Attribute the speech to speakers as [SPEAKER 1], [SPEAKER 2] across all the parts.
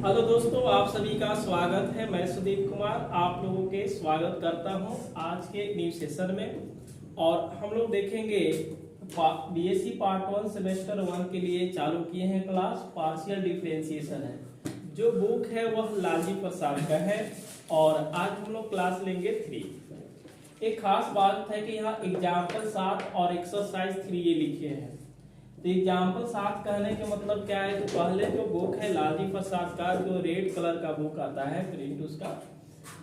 [SPEAKER 1] Hello दोस्तों, आप सभी का स्वागत है। मैं सुदीप कुमार आप लोगों के स्वागत करता हूं आज के न्यू सेशन में। और हम लोग देखेंगे बीएससी पार्ट 1 सेमेस्टर 1 के लिए चालू किए हैं क्लास। पार्शियल डिफरेंशिएशन है। जो बुक है वह लालजी प्रसाद का है और आज हम लोग क्लास लेंगे 3। एक खास बात है कि यहाँ एग्जाम्पल 7 और एक्सरसाइज 3 ये लिखे हैं। तो एग्जाम्पल 7 कहने के मतलब क्या है कि पहले जो बुक है लालजी प्रसाद का, जो रेड कलर का बुक आता है प्रिंट उसका,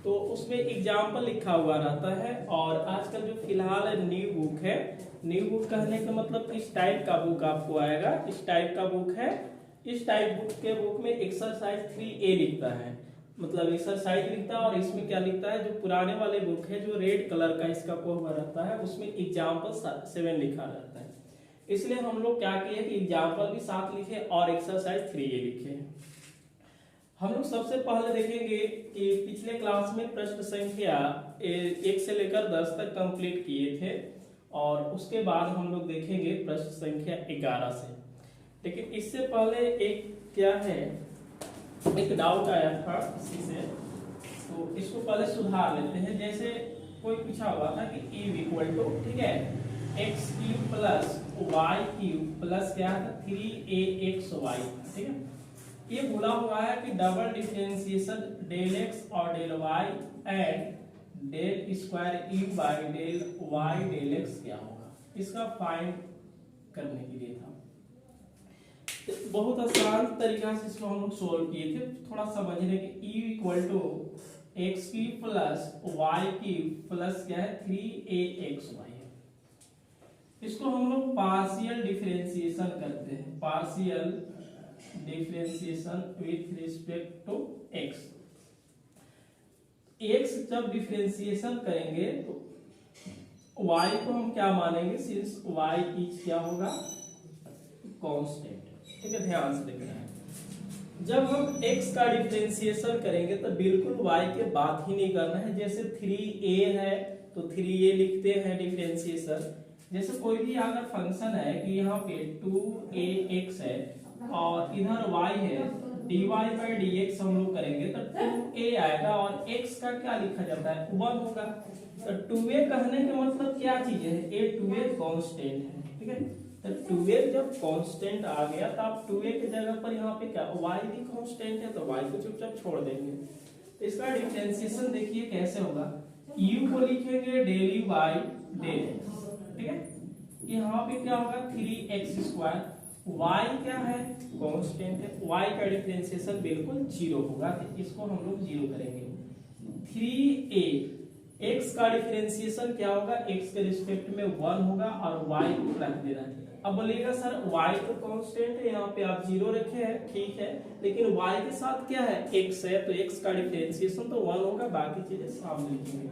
[SPEAKER 1] तो उसमें एग्जाम्पल लिखा हुआ रहता है। और आजकल जो फिलहाल न्यू बुक है, न्यू बुक कहने का मतलब इस टाइप का बुक आपको आएगा। इस टाइप का बुक है। इस टाइप बुक के बुक में एक्सरसाइज 3A लिखता है, मतलब एक्सरसाइज लिखता है। और इसमें क्या लिखता है, जो पुराने वाले बुक है जो रेड कलर का इसका कोड रहता है उसमें एग्जाम्पल 7 लिखा रहता है। इसलिए हम लोग क्या किए कि एग्जाम्पल भी 7 लिखे और एक्सरसाइज 3A लिखे। हम लोग सबसे पहले देखेंगे कि पिछले क्लास में प्रश्न संख्या 1 से लेकर 10 तक कंप्लीट किए थे और उसके बाद हम लोग देखेंगे प्रश्न संख्या 11 से। लेकिन इससे पहले एक क्या है, एक डाउट आया था इसी से, तो इसको पहले सुधार लेते हैं। जैसे कोई पूछा हुआ था कि E इक्वल टू, ठीक है, x cube plus y cube plus क्या है 3AXY, ठीक है। ये बोला हुआ है कि डबल डिफरेंशिएशन डेल एक्स और del y and del square u by del y del x क्या होगा, इसका फाइंड करने के लिए था। तो बहुत आसान तरीका से इसको हम लोग सोल्व किए थे। थोड़ा समझने के E equal to x cube plus y cube plus क्या है 3AXY। इसको हम लोग पार्शियल डिफरेंशिएशन करते हैं, partial differentiation with respect to x. X जब डिफरेंशिएशन करेंगे तो वाई को हम क्या मानेंगे, सिंस वाई इज क्या होगा कांस्टेंट, ठीक है, ध्यान से देखना है। जब हम एक्स का डिफरेंशिएशन करेंगे तो बिल्कुल वाई के बात ही नहीं करना है। जैसे 3A है तो 3A लिखते हैं डिफरेंशिएशन। जैसे कोई भी अगर फंक्शन है कि यहाँ पे 2AX है और इधर y है, dy by dx हम लोग करेंगे तो 2A आएगा और x का क्या लिखा जाता है 1 होगा। तो 2A कहने का मतलब क्या चीज है, ये 2A कांस्टेंट है, ठीक है। तो 2A जब कांस्टेंट आ गया तो आप 2A की जगह पर यहाँ पे क्या y भी कांस्टेंट है तो y को चुपचाप छोड़ देंगे। तो इसका डिफरेंशिएशन देखिए कैसे होगा, u को लिखेंगे del u by del x, ठीक है। यहाँ पे क्या होगा 3x², y क्या है कांस्टेंट है, y का डिफरेंशिएशन बिल्कुल 0 होगा तो इसको हम लोग 0 करेंगे। 3A x का डिफरेंशिएशन क्या होगा, x के रिस्पेक्ट में 1 होगा और y को रख देना है। अब बोलिएगा सर y तो कांस्टेंट है, यहाँ पे आप 0 रखे हैं, ठीक है, लेकिन y के साथ क्या है x है तो x का डिफरेंशिएशन तो 1 होगा, बाकी चीजें सामने लिखेंगे।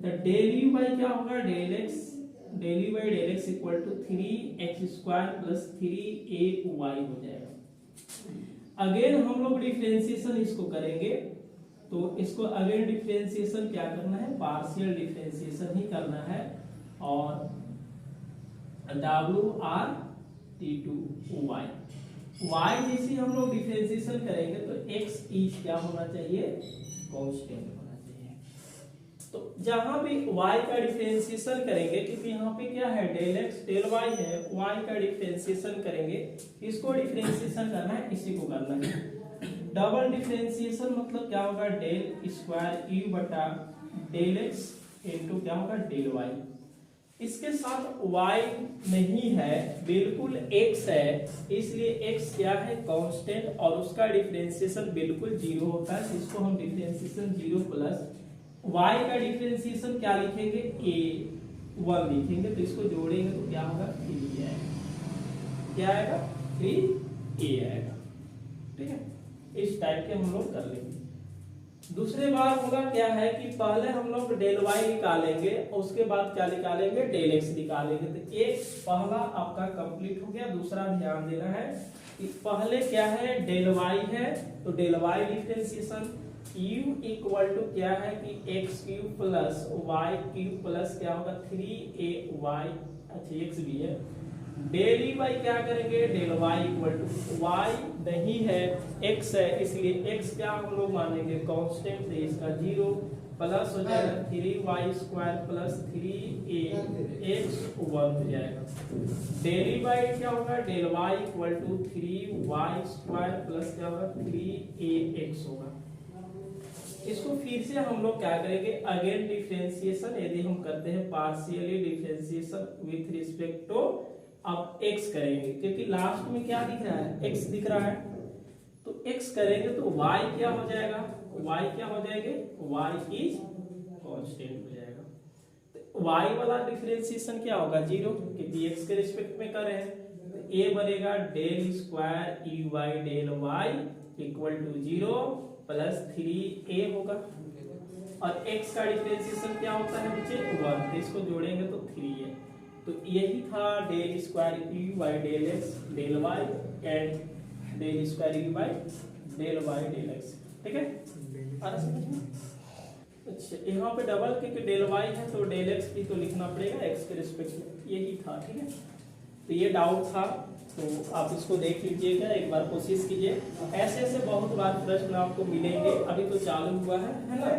[SPEAKER 1] तो डेल u बाई क्या होगा del x, del u by del x equal to 3x² plus 3AY हो जाएगा। अगेन हम लोग डिफरेंशिएशन इसको करेंगे तो इसको अगेन डिफरेंशिएशन क्या करना है, पार्शियल डिफरेंशिएशन ही करना है। और WRT2Y, y जैसे हम लोग डिफरेंशिएशन करेंगे तो x इज क्या होना चाहिए कांस्टेंट होना चाहिए। तो जहां भी y का डिफरेंशिएशन करेंगे, क्योंकि यहाँ पे क्या है डेल x डेल y है, y का डिफरेंशिएशन करेंगे, इसको डिफरेंशिएशन करना है, इसी को करना है। डबल डिफरेंशिएशन मतलब क्या होगा डेल स्क्वायर u बटा डेल x इनटू क्या होगा डेल y। इसके साथ y नहीं है, बिल्कुल x है, इसलिए x क्या है कांस्टेंट और उसका डिफरेंशिएशन बिल्कुल 0 होता है। इसको हम डिफरेंशिएशन 0 प्लस y का डिफरेंशिएशन क्या लिखेंगे A1 लिखेंगे, तो इसको जोड़ेंगे तो क्या होगा 3 आएगा, क्या आएगा 3A आएगा, ठीक है। इस टाइप के हम लोग कर लेंगे। दूसरे बार होगा क्या है कि पहले हम लोग डेल y निकालेंगे, उसके बाद क्या निकालेंगे डेल x निकालेंगे। तो एक पहला आपका कंप्लीट हो गया। दूसरा ध्यान देना है कि पहले क्या है डेल y है तो del y differentiation, u equal to क्या है कि x cube plus y cube plus क्या होगा 3AY, अच्छा x भी है, डेल y क्या करेंगे del y equal to y नहीं है x है, इसलिए x क्या हम लोग मानेंगे कांस्टेंट, है इसका 0 प्लस हो जाएगा 3y² प्लस 3ax 1 हो जाएगा। डेली बाई क्या होगा, del y equal to 3y² plus क्या होगा 3ax होगा। इसको फिर से हम लोग क्या करेंगे, अगेन डिफरेंशिएशन यदि हम करते हैं partially differentiation with respect to अब x करेंगे, क्योंकि लास्ट में क्या दिख रहा है, x दिख रहा है, तो x करेंगे तो y क्या हो जाएगा, y क्या हो जाएंगे, y इज कांस्टेंट हो जाएगा। तो y वाला डिफरेंशिएशन क्या होगा 0, क्योंकि x के रिस्पेक्ट में कर रहे हैं, तो a बनेगा del square E y del y equal to 0 plus 3a होगा, और x का डिफरेंशिएशन क्या होता है बच्चे 1, तो इसको जोड़ेंगे तो 3 है। तो यही था del square E y del x del y and del square E y del y del x, ठीक है। अच्छा यहाँ पे डबल क्योंकि डेल y है तो डेल x भी तो लिखना पड़ेगा x के रिस्पेक्ट में, यही था, ठीक है। तो ये डाउट था, तो आप इसको देख लीजिएगा, एक बार कोशिश कीजिए, ऐसे ऐसे बहुत बार प्रश्न आपको मिलेंगे, अभी तो चालू हुआ है ना।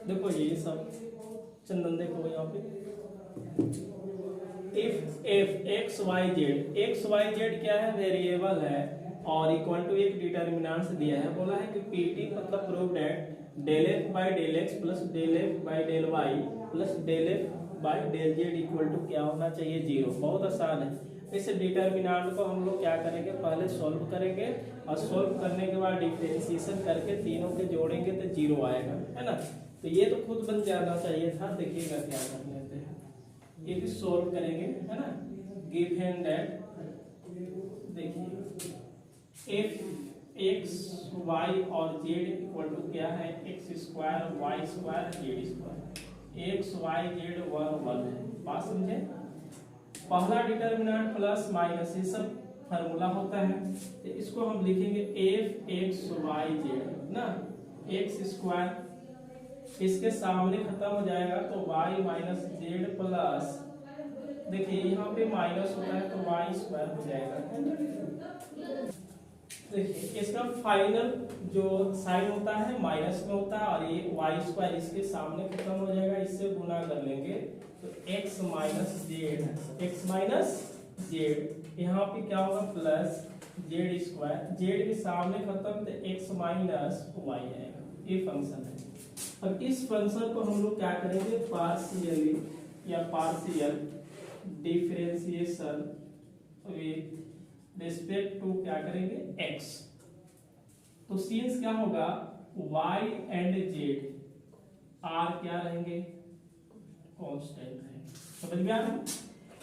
[SPEAKER 1] देखो ये सब चंदन देखो यहाँ पे, इफ एक्स वाई जेड क्या है, वेरिएबल है और इक्वल टू एक डिटर्मिनेंट्स दिया है, बोला है कि पीटी मतलब prove that del F by del x plus del F by del y plus del F by del Z equal to क्या होना चाहिए 0। बहुत आसान है। इस डिटर्मिनेंट को हम लोग क्या करेंगे, पहले सॉल्व करेंगे और सॉल्व करने के बाद डिफरेंशिएशन करके तीनों के जोड़ेंगे तो 0 आएगा, है ना। तो ये तो खुद बन जाना चाहिए था, देखिएगा क्या कर लेते हैं, ये भी सॉल्व करेंगे, है ना। गिवन दैट देखिए एफ एक्स वाई और जेड इक्वल टू क्या है, x square y square Z square, x y z 1 है, बात समझे। पहला डिटर्मिनेंट प्लस माइनस ये सब फार्मूला होता है, तो इसको हम लिखेंगे एफ एक्स वाई जेड ना, एक्स स्क्वायर इसके सामने खत्म हो जाएगा तो y माइनस जेड प्लस, देखिए यहाँ पे माइनस होता है तो वाई स्क्वायर हो जाएगा। देखिए इसका फाइनल जो साइन होता है माइनस में होता है, और ये वाई स्क्वायर इसके सामने खत्म हो जाएगा, इससे गुना कर लेंगे तो x माइनस जेड यहाँ पे क्या होगा प्लस जेड स्क्वायर, जेड के सामने खत्म तो x माइनस वाई आएगा, ये फंक्शन है। अब इस फंक्शन को हम लोग क्या करेंगे, पार्शियली या partial differentiation with respect to क्या करेंगे x। तो सिंस क्या होगा y एंड z r क्या रहेंगे, कांस्टेंट रहेंगे, समझ में आ रहा है।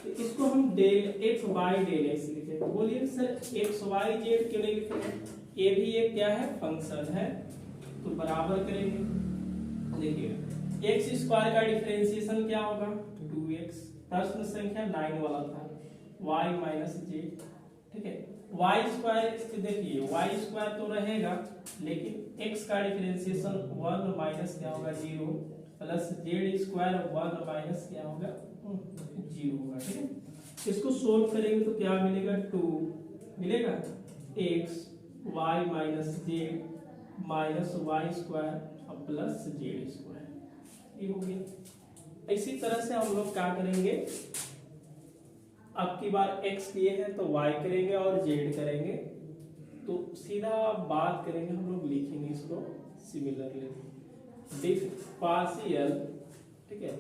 [SPEAKER 1] तो इसको हम del x y del x लिखेंगे। बोलिए सर एक्स वाई जेड क्यों नहीं लिखेंगे, ये भी एक क्या है फंक्शन है, तो बराबर करेंगे। देखिए एक्स स्क्वायर का डिफरेंशिएशन क्या होगा 2x, प्रश्न संख्या 9 वाला था, y माइनस जेड, ठीक है। वाई स्क्वायर देखिए वाई स्क्वायर तो रहेगा, लेकिन x का डिफरेंशिएशन 1 माइनस क्या होगा 0 प्लस जेड स्क्वायर 1 माइनस क्या होगा 0 होगा, ठीक है। इसको सोल्व करेंगे तो क्या मिलेगा 2 मिलेगा, x y minus Z minus Y square plus Z square, ये हो गया। इसी तरह से हम लोग क्या करेंगे, अब की बार x किए हैं तो y करेंगे और z करेंगे, तो सीधा बात करेंगे हम लोग, लिखेंगे इसको सिमिलरली पार्शियल, ठीक है,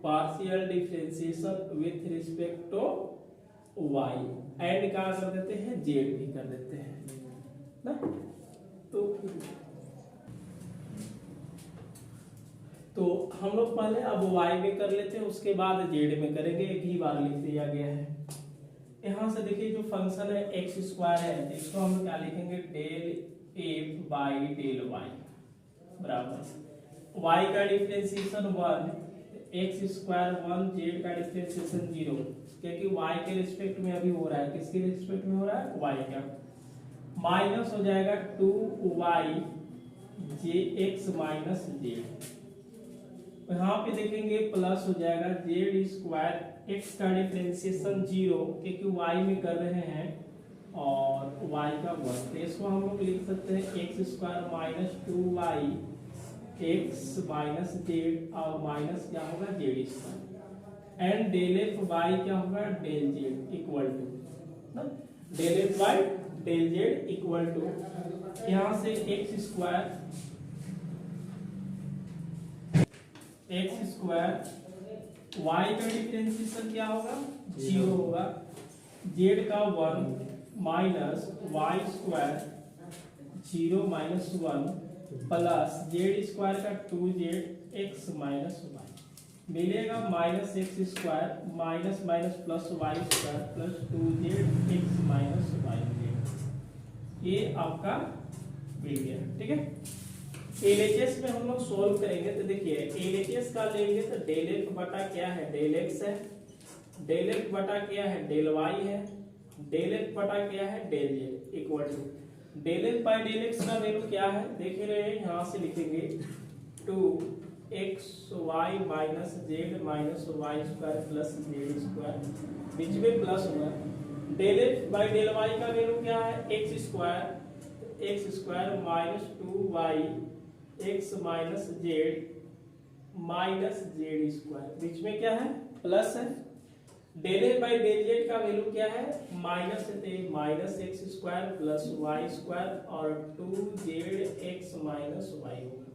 [SPEAKER 1] partial differentiation with respect to y and क्या कर देते हैं z भी कर देते हैं ना। तो हम लोग पहले अब y में कर लेते हैं, उसके बाद z में करेंगे, एक ही बार लिख दिया गया है। यहाँ से देखिए जो फंक्शन है एक्स स्क्वायर है, तो इसको हम क्या लिखेंगे del F by del y बराबर y का डिफरेंशिएशन 1, एक्स स्क्वायर 1, जेड का डिफरेंशिएशन 0, क्योंकि y के रिस्पेक्ट में अभी हो रहा है, किसके रिस्पेक्ट में हो रहा है y का, माइनस हो जाएगा 2y जे एक्स माइनस जेड, यहाँ पे देखेंगे प्लस हो जाएगा जेड स्क्वायर x का डिफरेंशिएशन 0 क्योंकि y में कर रहे हैं और y का 1, तो इसको हम लोग लिख सकते हैं x square minus 2y x minus z और माइनस क्या होगा z square and del f y क्या होगा del Z equal to del f y del Z equal to यहाँ से एक्स स्क्वायर वाई का डिफरेंशिएशन क्या होगा 0 होगा, जेड का 1 minus Y square 0 minus 1 plus Z square का 2z एक्स माइनस वाई मिलेगा minus x square minus minus plus Y square plus 2z x minus y मिलेगा। ये आपका मिल गया, ठीक है। एलएचएस में हम लोग सोल्व करेंगे तो देखिए एलएचएस का लेंगे तो डेल एफ बटा क्या है डेल एक्स है, डेल एफ बटा क्या है डेल वाई है, डेल एफ बटा क्या है del Z equal to del F by del x का वैल्यू क्या है देख रहे हैं, यहाँ से लिखेंगे 2xy minus Z minus Y square plus Z square बीच में प्लस होगा। Del F by del Y का वैल्यू क्या है x square minus 2y x minus Z minus Z square बीच में क्या है प्लस है। Del F by del Z का वैल्यू क्या है माइनस है, minus x square plus Y square और 2z एक्स माइनस वाई होगा।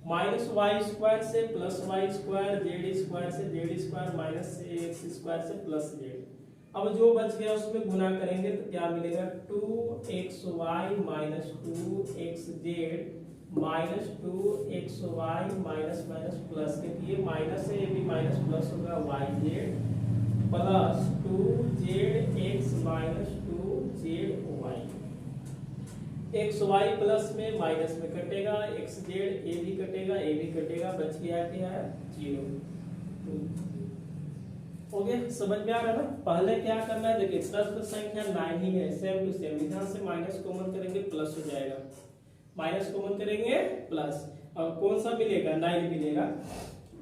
[SPEAKER 1] माइनस वाई स्क्वायर से plus Y square Z square से Z square minus x square से प्लस जेड, अब जो बच गया उसमें गुना करेंगे तो क्या मिलेगा 2xy minus 2xz minus 2xy minus minus plus, क्योंकि ये माइनस है ये भी माइनस प्लस होगा yz plus 2zx minus 2zy xy plus में माइनस में कटेगा xz ये भी कटेगा ये भी कटेगा, बच गया क्या है 0। हो गया, समझ में आ रहा है ना। पहले क्या करना है देखिए तत्व संख्या 9 ही है, सेम टू सेम, यहाँ से माइनस कॉमन करेंगे प्लस हो जाएगा, माइनस कॉमन करेंगे प्लस और कौन सा मिलेगा 9 मिलेगा।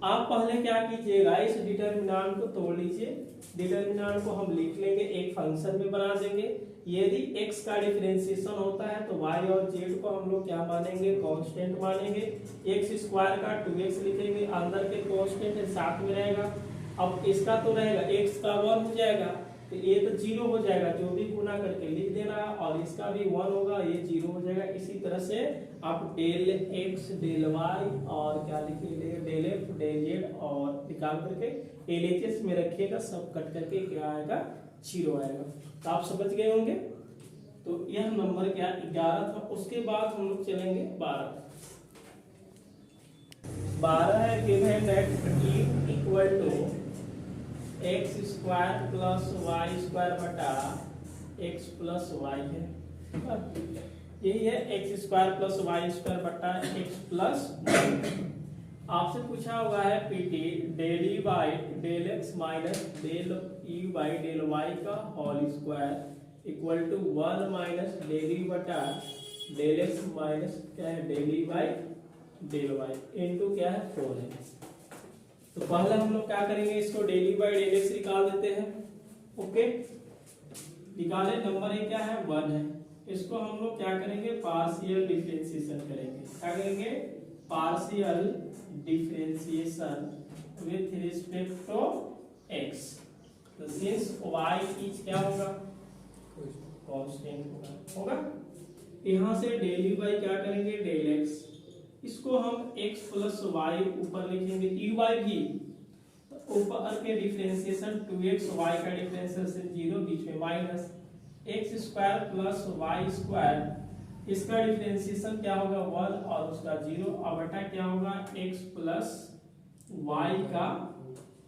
[SPEAKER 1] आप पहले क्या कीजिएगा इस डिटरमिनेंट को तोड़ लीजिए, डिटरमिनेंट को हम लिख लेंगे एक फंक्शन में बना देंगे। यदि x का डिफरेंशिएशन होता है तो y और z को हम लोग क्या मानेंगे कांस्टेंट मानेंगे, x स्क्वायर का 2x लिखेंगे, अंदर के कांस्टेंट साथ में रहेगा। अब इसका तो रहेगा x का 1 हो जाएगा तो ये तो 0 हो जाएगा, जो भी गुना करके लिख देना और इसका भी 1 होगा ये 0 हो जाएगा। इसी तरह से आप डेल x डेल y और क्या लिखेंगे डेल f डेल z और निकाल करके एलएचएस में रखिएगा, सब कट करके क्या आएगा 0 आएगा। तो आप समझ गए होंगे। तो यह नंबर क्या 11 था। उसके बाद हम लोग चलेंगे 12 है given that e equal to x square plus Y square बटा एक्स प्लस वाई है, यही है x square plus Y square बटा एक्स प्लस। आपसे पूछा हुआ है पीटी del E by del x minus del E by del Y का whole square equal to 1 minus del e बटा डेल एक्स माइनस क्या है del E by del y into क्या है 4 है। तो पहले हम लोग क्या करेंगे इसको del E by del x निकाल देते हैं। ओके निकाले, नंबर क्या है 1 है, इसको हम लोग क्या करेंगे पार्शियल डिफरेंशिएशन करेंगे। क्या करेंगे partial differentiation with respect to x। तो सिंस y इज क्या होगा कांस्टेंट होगा, यहाँ से डेल ई बाई क्या करेंगे डेल x, इसको हम x प्लस वाई ऊपर लिखेंगे dy भी ऊपर के डिफरेंशिएशन 2x y का डिफरेंशिएशन 0 बीच में minus x square plus Y square इसका डिफरेंशिएशन क्या होगा 1 और उसका 0 और बटा क्या होगा x प्लस y का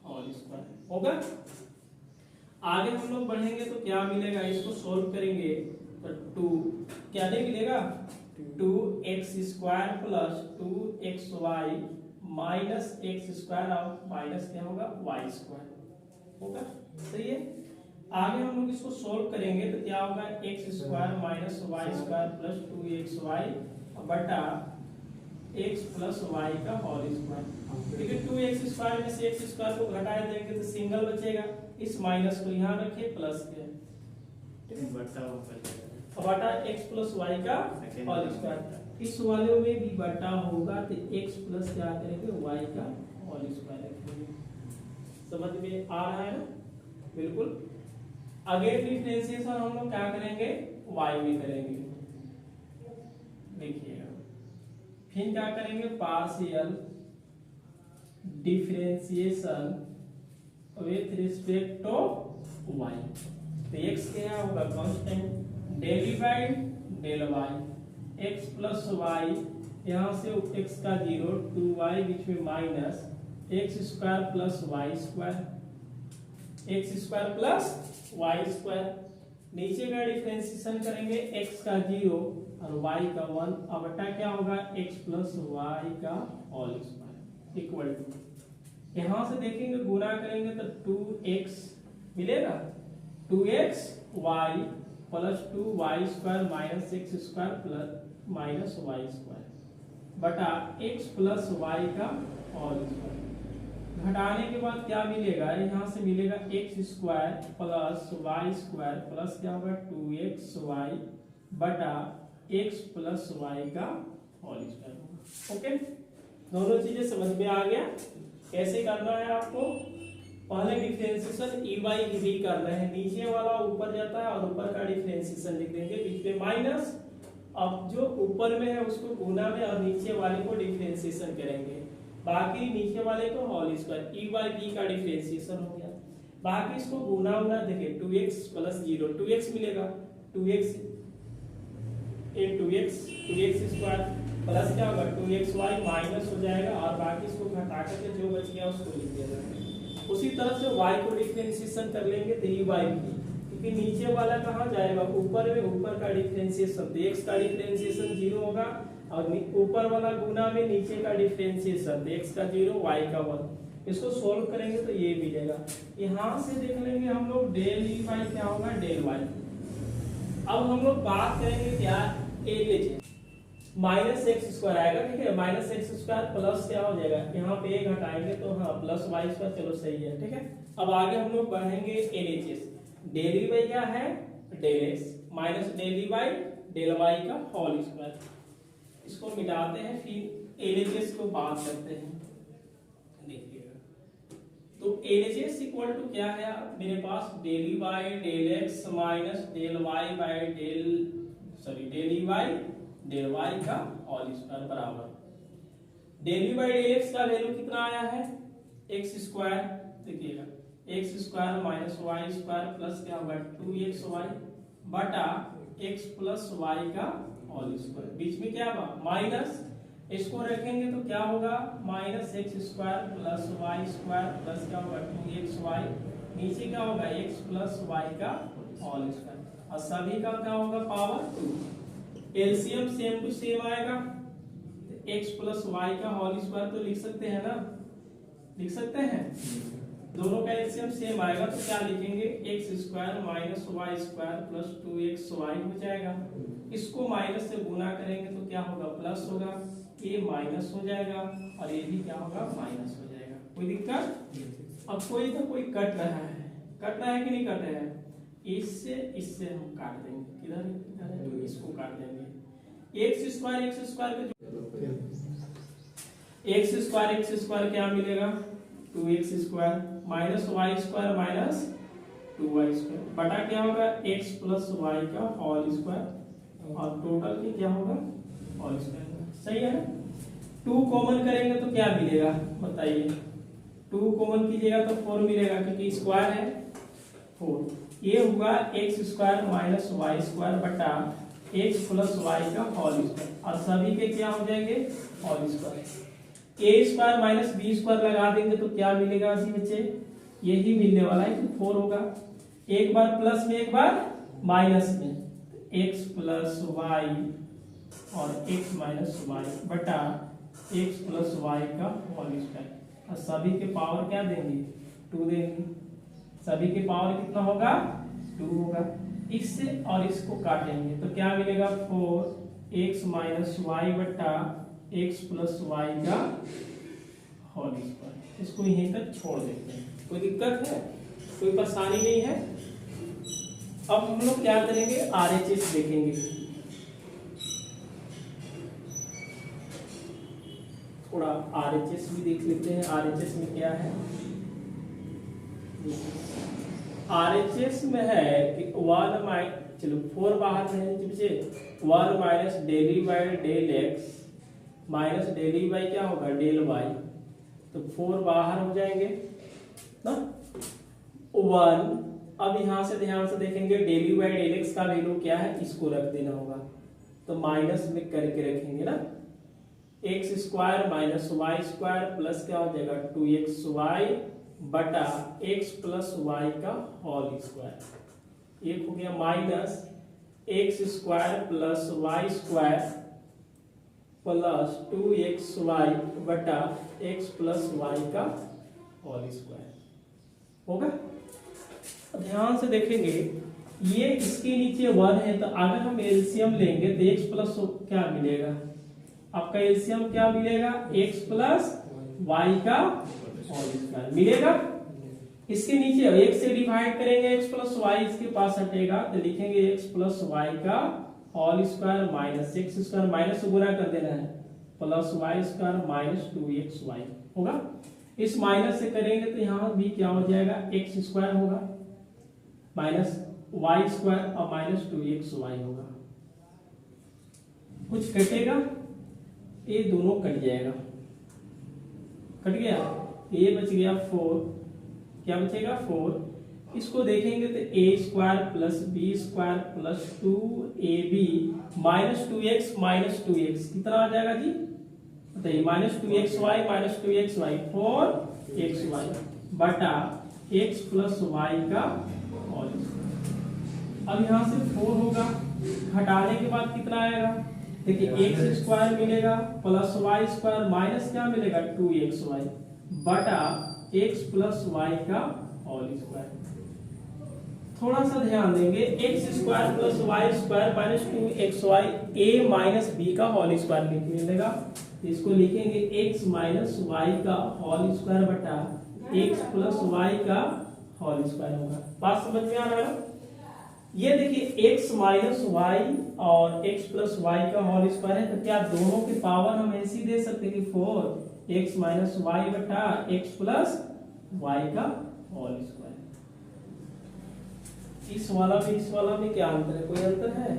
[SPEAKER 1] होल स्क्वायर होगा। आगे हम लोग बढ़ेंगे तो क्या मिलेगा, इसको सोल्व करेंगे तो 2 क्या नहीं मिलेगा 2x square plus 2xy minus x square और माइनस क्या होगा वाई स्क्वायर होगा, सही है। आगे हम लोग इसको सोल्व करेंगे तो क्या होगा x square minus Y square plus 2xy बटा एक्स प्लस वाई का होल स्क्वायर। ठीक है, 2x² में से x² को घटा देंगे तो सिंगल बचेगा, इस माइनस को यहाँ रखिए प्लस के, ठीक है, बटा x प्लस वाई का होल स्क्वायर। इस वाले में भी बटा होगा तो x प्लस क्या करेंगे y का होल स्क्वायर रखेंगे। समझ में आ रहा है ना? बिल्कुल। अगेन डिफरेंशिएशन हम लोग क्या करेंगे, y में करेंगे। देखिएगा, फिर क्या करेंगे, partial differentiation with respect to y। तो x क्या होगा, constant, del y by del y, x plus y, यहाँ से x का 0, 2y बीच में minus x square plus Y square, x square plus Y square. नीचे का डिफरेंशिएशन करेंगे, x का 0 और y का 1, अब बटा क्या होगा, x प्लस वाई का होल स्क्वायर इक्वल टू, यहाँ से देखेंगे गुणा करेंगे तो 2x मिलेगा, 2x y plus 2y square minus x square plus minus Y square बटा x प्लस वाई का होल स्क्वायर। घटाने के बाद क्या मिलेगा, यहाँ से मिलेगा x square plus Y square plus क्या होगा 2xy बटा x प्लस वाई का होल स्क्वायर होगा। ओके, दोनों चीजें समझ में आ गया। कैसे करना है आपको, पहले डिफरेंशिएशन ई वाई भी कर रहे हैं, नीचे वाला ऊपर जाता है और ऊपर का डिफरेंशिएशन लिख देंगे, बीच में माइनस। अब जो ऊपर में है उसको गुना में और नीचे वाले को डिफरेंशिएशन करेंगे, बाकी नीचे वाले को whole square, E by b का डिफरेंशिएशन हो गया। बाकी इसको गुना होगा, देखिए 2x प्लस 0, 2x मिलेगा, 2x इन 2x स्क्वायर प्लस क्या होगा 2xy माइनस हो जाएगा और बाकी इसको घटा करके जो बच गया उसको लिख दिया जाएगा। उसी तरह से y को डिफरेंशिएशन कर लेंगे तो ई बाई बी, क्योंकि नीचे वाला कहाँ जाएगा, ऊपर में, ऊपर का डिफरेंशिएशन, तो x का डिफरेंशिएशन 0 होगा और ऊपर वाला गुना में नीचे का डिफरेंशिएशन, x का 0 y का 1। इसको सोल्व करेंगे तो ये मिलेगा। यहाँ से देख लेंगे हम लोग डेल ई वाई क्या होगा, डेल y। अब हम लोग बात करेंगे क्या, एल माइनस एक्स स्क्वायर आएगा, ठीक है, माइनस एक्स स्क्वायर प्लस क्या हो जाएगा, यहाँ पे एक हटाएंगे तो हाँ प्लस वाई स्क्वायर, चलो सही है, ठीक है। अब आगे हम लोग बढ़ेंगे एल एच एस, डेल ई वाई क्या है, डेल एक्स माइनस डेल ई वाई डेल वाई का होल स्क्वायर। इसको मिटाते हैं, फिर एलएचएस को बात करते हैं। देखिएगा, तो एलएचएस इक्वल टू क्या है मेरे पास, del E by del x minus del y by del E y del Y का होल स्क्वायर बराबर del E by del x का वैल्यू कितना आया है, एक्स स्क्वायर। देखिएगा, x square minus Y square plus क्या होगा 2xy बटा एक्स प्लस वाई का होल स्क्वायर, बीच में क्या होगा माइनस, इसको रखेंगे तो क्या होगा minus x square plus Y square plus क्या होगा 2xy, नीचे क्या होगा x प्लस वाई का होल स्क्वायर और सभी का क्या होगा power 2। LCM same to same आएगा, x प्लस वाई का होल स्क्वायर तो लिख सकते हैं ना, लिख सकते हैं, दोनों का एलसीएम सेम आएगा तो क्या लिखेंगे, x square minus Y square plus 2xy हो जाएगा। इसको माइनस से गुना करेंगे तो क्या होगा, प्लस होगा, ये माइनस हो जाएगा और ये भी क्या होगा, माइनस हो जाएगा। कोई दिक्कत? अब कोई तो कोई कट रहा है कि नहीं कट रहा है, इससे हम काट देंगे, किधर किधर इसको काट देंगे। एक्स स्क्वायर एक्स स्क्वायर क्या मिलेगा, 2x square minus Y square minus 2y square बटा क्या होगा x प्लस वाई का होल स्क्वायर और टोटल की क्या होगा होल स्क्वायर। सही है ना? 2 कॉमन करेंगे तो क्या मिलेगा बताइए, 2 कॉमन कीजिएगा तो 4 मिलेगा क्योंकि स्क्वायर है 4। ये हुआ x square minus Y square बटा x प्लस वाई का होल स्क्वायर और सभी के क्या हो जाएंगे whole square. a square minus b square लगा देंगे तो क्या मिलेगा जी बच्चे, यही मिलने वाला है तो 4 होगा, एक बार प्लस में एक बार माइनस में, x प्लस वाई और x माइनस वाई बटा x प्लस वाई का होल स्क्वायर और सभी के पावर क्या देंगे 2 देंगे, सभी के पावर कितना होगा 2 होगा। इससे और इसको काटेंगे तो क्या मिलेगा 4x माइनस वाई बटा एक्स प्लस वाई का होल स्क्वायर। इसको यहीं तक छोड़ देते हैं। कोई दिक्कत है, कोई परेशानी नहीं है। अब हम लोग क्या करेंगे, आरएचएस देखेंगे। थोड़ा आरएचएस भी देख लेते हैं। आरएचएस में क्या है, आरएचएस में है कि 4 बाहर में है, 1 minus del E by del x minus del E by क्या होगा, डेल वाई। तो 4 बाहर हो जाएंगे ना, 1। अब यहां से ध्यान से देखेंगे, del E by del x का वैल्यू क्या है, इसको रख देना होगा। तो माइनस में करके रखेंगे ना, x square minus Y square plus क्या हो जाएगा 2xy बटा एक्स प्लस वाई का होल स्क्वायर। एक हो गया minus x square plus Y square plus 2xy बटा एक्स प्लस वाई का होल स्क्वायर होगा। ध्यान से देखेंगे, ये इसके नीचे 1 है, तो अगर हम एलसीएम लेंगे तो x प्लस क्या मिलेगा, आपका एलसीएम क्या मिलेगा, x प्लस वाई का होल स्क्वायर मिलेगा। इसके नीचे x से डिवाइड करेंगे, x प्लस वाई इसके पास हटेगा, तो लिखेंगे x प्लस वाई का whole square minus x square, minus से गुणा कर देना है, plus Y square minus 2xy होगा। इस माइनस से करेंगे तो यहाँ भी क्या हो जाएगा, एक्स स्क्वायर होगा माइनस वाई स्क्वायर और माइनस 2xy होगा। कुछ कटेगा, ये दोनों कट जाएगा, कट गया, ये बच गया 4, क्या बचेगा 4। इसको देखेंगे तो a square plus b square plus 2ab minus 2x minus 2x कितना आ जाएगा जी, बताइए, minus 2xy minus 2xy 4xy बटा x प्लस वाई का होल स्क्वायर। अब यहाँ से 4 होगा, घटाने के बाद कितना आएगा, देखिए एक्स स्क्वायर मिलेगा प्लस वाई स्क्वायर माइनस क्या मिलेगा 2xy बटा एक्स प्लस वाई का होल स्क्वायर। थोड़ा सा ध्यान देंगे, x square plus Y square minus 2xy a minus b का होल स्क्वायर मिलेगा। इसको लिखेंगे x माइनस वाई का होल स्क्वायर बटा x प्लस वाई का होल स्क्वायर होगा। बात समझ में आ रहा है? ये देखिए x माइनस वाई और x प्लस वाई का होल स्क्वायर है, तो क्या दोनों के पावर हम ऐसे ही दे सकते हैं कि 4x माइनस वाई बटा x प्लस वाई का होल स्क्वायर। इस वाला में क्या अंतर है, कोई अंतर है,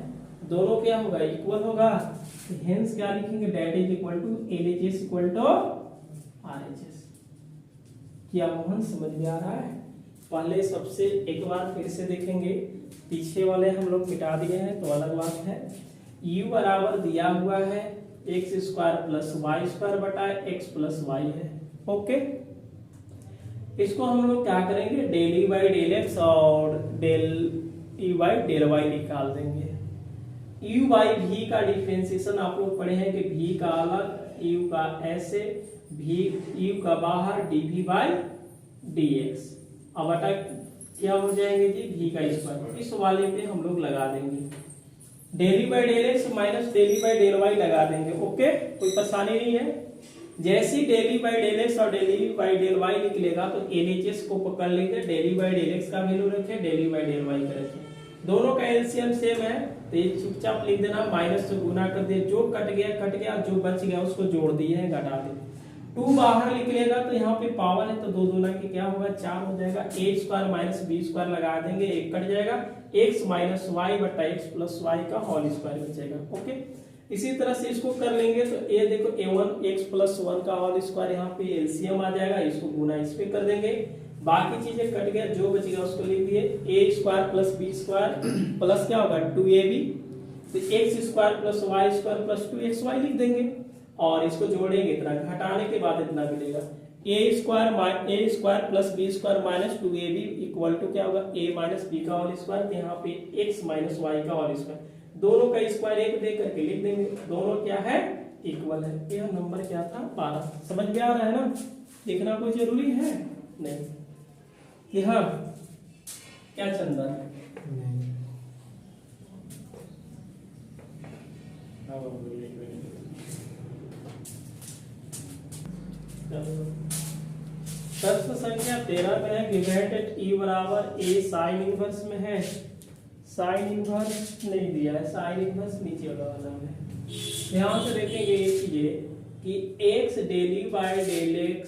[SPEAKER 1] दोनों क्या होगा, इक्वल होगा। हेंस क्या लिखेंगे, that is equal to LHS equal to RHS। क्या मोहन समझ में आ रहा है? पहले सबसे एक बार फिर से देखेंगे, पीछे वाले हम लोग मिटा दिए हैं तो अलग बात है। u बराबर दिया हुआ है x square plus Y square बटा एक्स प्लस वाई है, ओके। इसको हम लोग क्या करेंगे, del E by del x और del E by del y निकाल देंगे। u बाई v का डिफरेंशिएशन आप लोग पढ़े हैं कि v का अलग, u का ऐसे, v u का बाहर dv बाई dx। अब बटा क्या हो जाएंगे जी, v का स्क्वायर। इस वाले पे हम लोग लगा देंगे, del E by del x minus del E by del y लगा देंगे, ओके, कोई परेशानी नहीं है। जैसे ही del E by del x और del E by del y निकलेगा तो LHS को पकड़ लेंगे, del E by del x का वैल्यू रखें, del E by del Y का रखें, दोनों का एलसीएम सेम है, तो ये चुपचाप लिख देना, माइनस से गुना कर दे, जो कट गया, जो बच गया उसको जोड़ दिए हैं, घटा दे। 2 बाहर निकलेगा तो यहाँ पे पावर है तो 2 दूना के क्या होगा, 4 हो जाएगा। a square minus b square लगा देंगे, एक कट जाएगा, x माइनस वाई बटा एक्स प्लस वाई का होल स्क्वायर बचेगा, ओके। इसी तरह से इसको कर लेंगे तो ये देखो a1 x प्लस 1 का होल स्क्वायर, यहाँ पे एलसीएम आ जाएगा, इसको गुना इस पे कर देंगे, बाकी चीजें कट गया, जो बच गया उसको लिख दिए, a square plus b square plus क्या होगा 2ab, तो x square plus Y square plus 2xy लिख देंगे और इसको जोड़ेंगे, इतना घटाने के बाद इतना मिलेगा, a square plus b square minus 2ab equal to क्या होगा, a माइनस बी का होल स्क्वायर, यहाँ पे x माइनस वाई का होल स्क्वायर, दोनों का स्क्वायर एक दे करके लिख देंगे, दोनों क्या है, इक्वल है। यह नंबर क्या था, 12। समझ में आ रहा है ना, देखना कोई जरूरी है नहीं, यहाँ क्या चंदा है, प्रश्न संख्या 13 में है गिवन एट ई बराबर ए साइन इनवर्स में है। साइन इनवर्स नहीं दिया है, साइन इनवर्स नीचे वाला है। ध्यान से देखेंगे एक चीज कि x del e by del x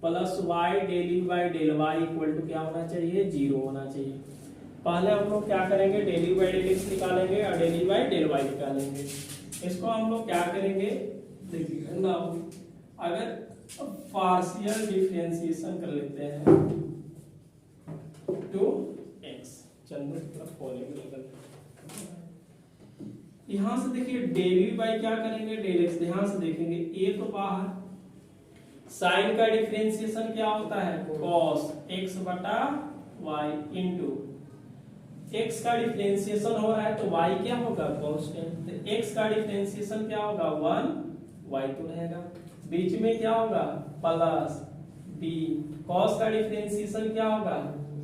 [SPEAKER 1] plus y del e by del y equal to क्या होना चाहिए, 0 होना चाहिए। पहले हम लोग क्या करेंगे, डेली बाय डेल x निकालेंगे और डेली बाय डेल y निकालेंगे। इसको हम लोग क्या करेंगे, देखिए ना, अगर पार्शियल डिफरेंशिएशन कर लेते हैं टू x, यहां से देखिए डेली बाय क्या करेंगे, डेल x। ध्यान से देखेंगे a तो बाहर, साइन का डिफरेंशिएशन क्या होता है, cos x बटा y इंटू x का डिफरेंशिएशन हो रहा है तो y क्या होगा, कांस्टेंट। तो x का डिफरेंशिएशन क्या होगा, 1, y तो रहेगा, बीच में क्या होगा प्लस b, cos का डिफरेंशिएशन क्या होगा,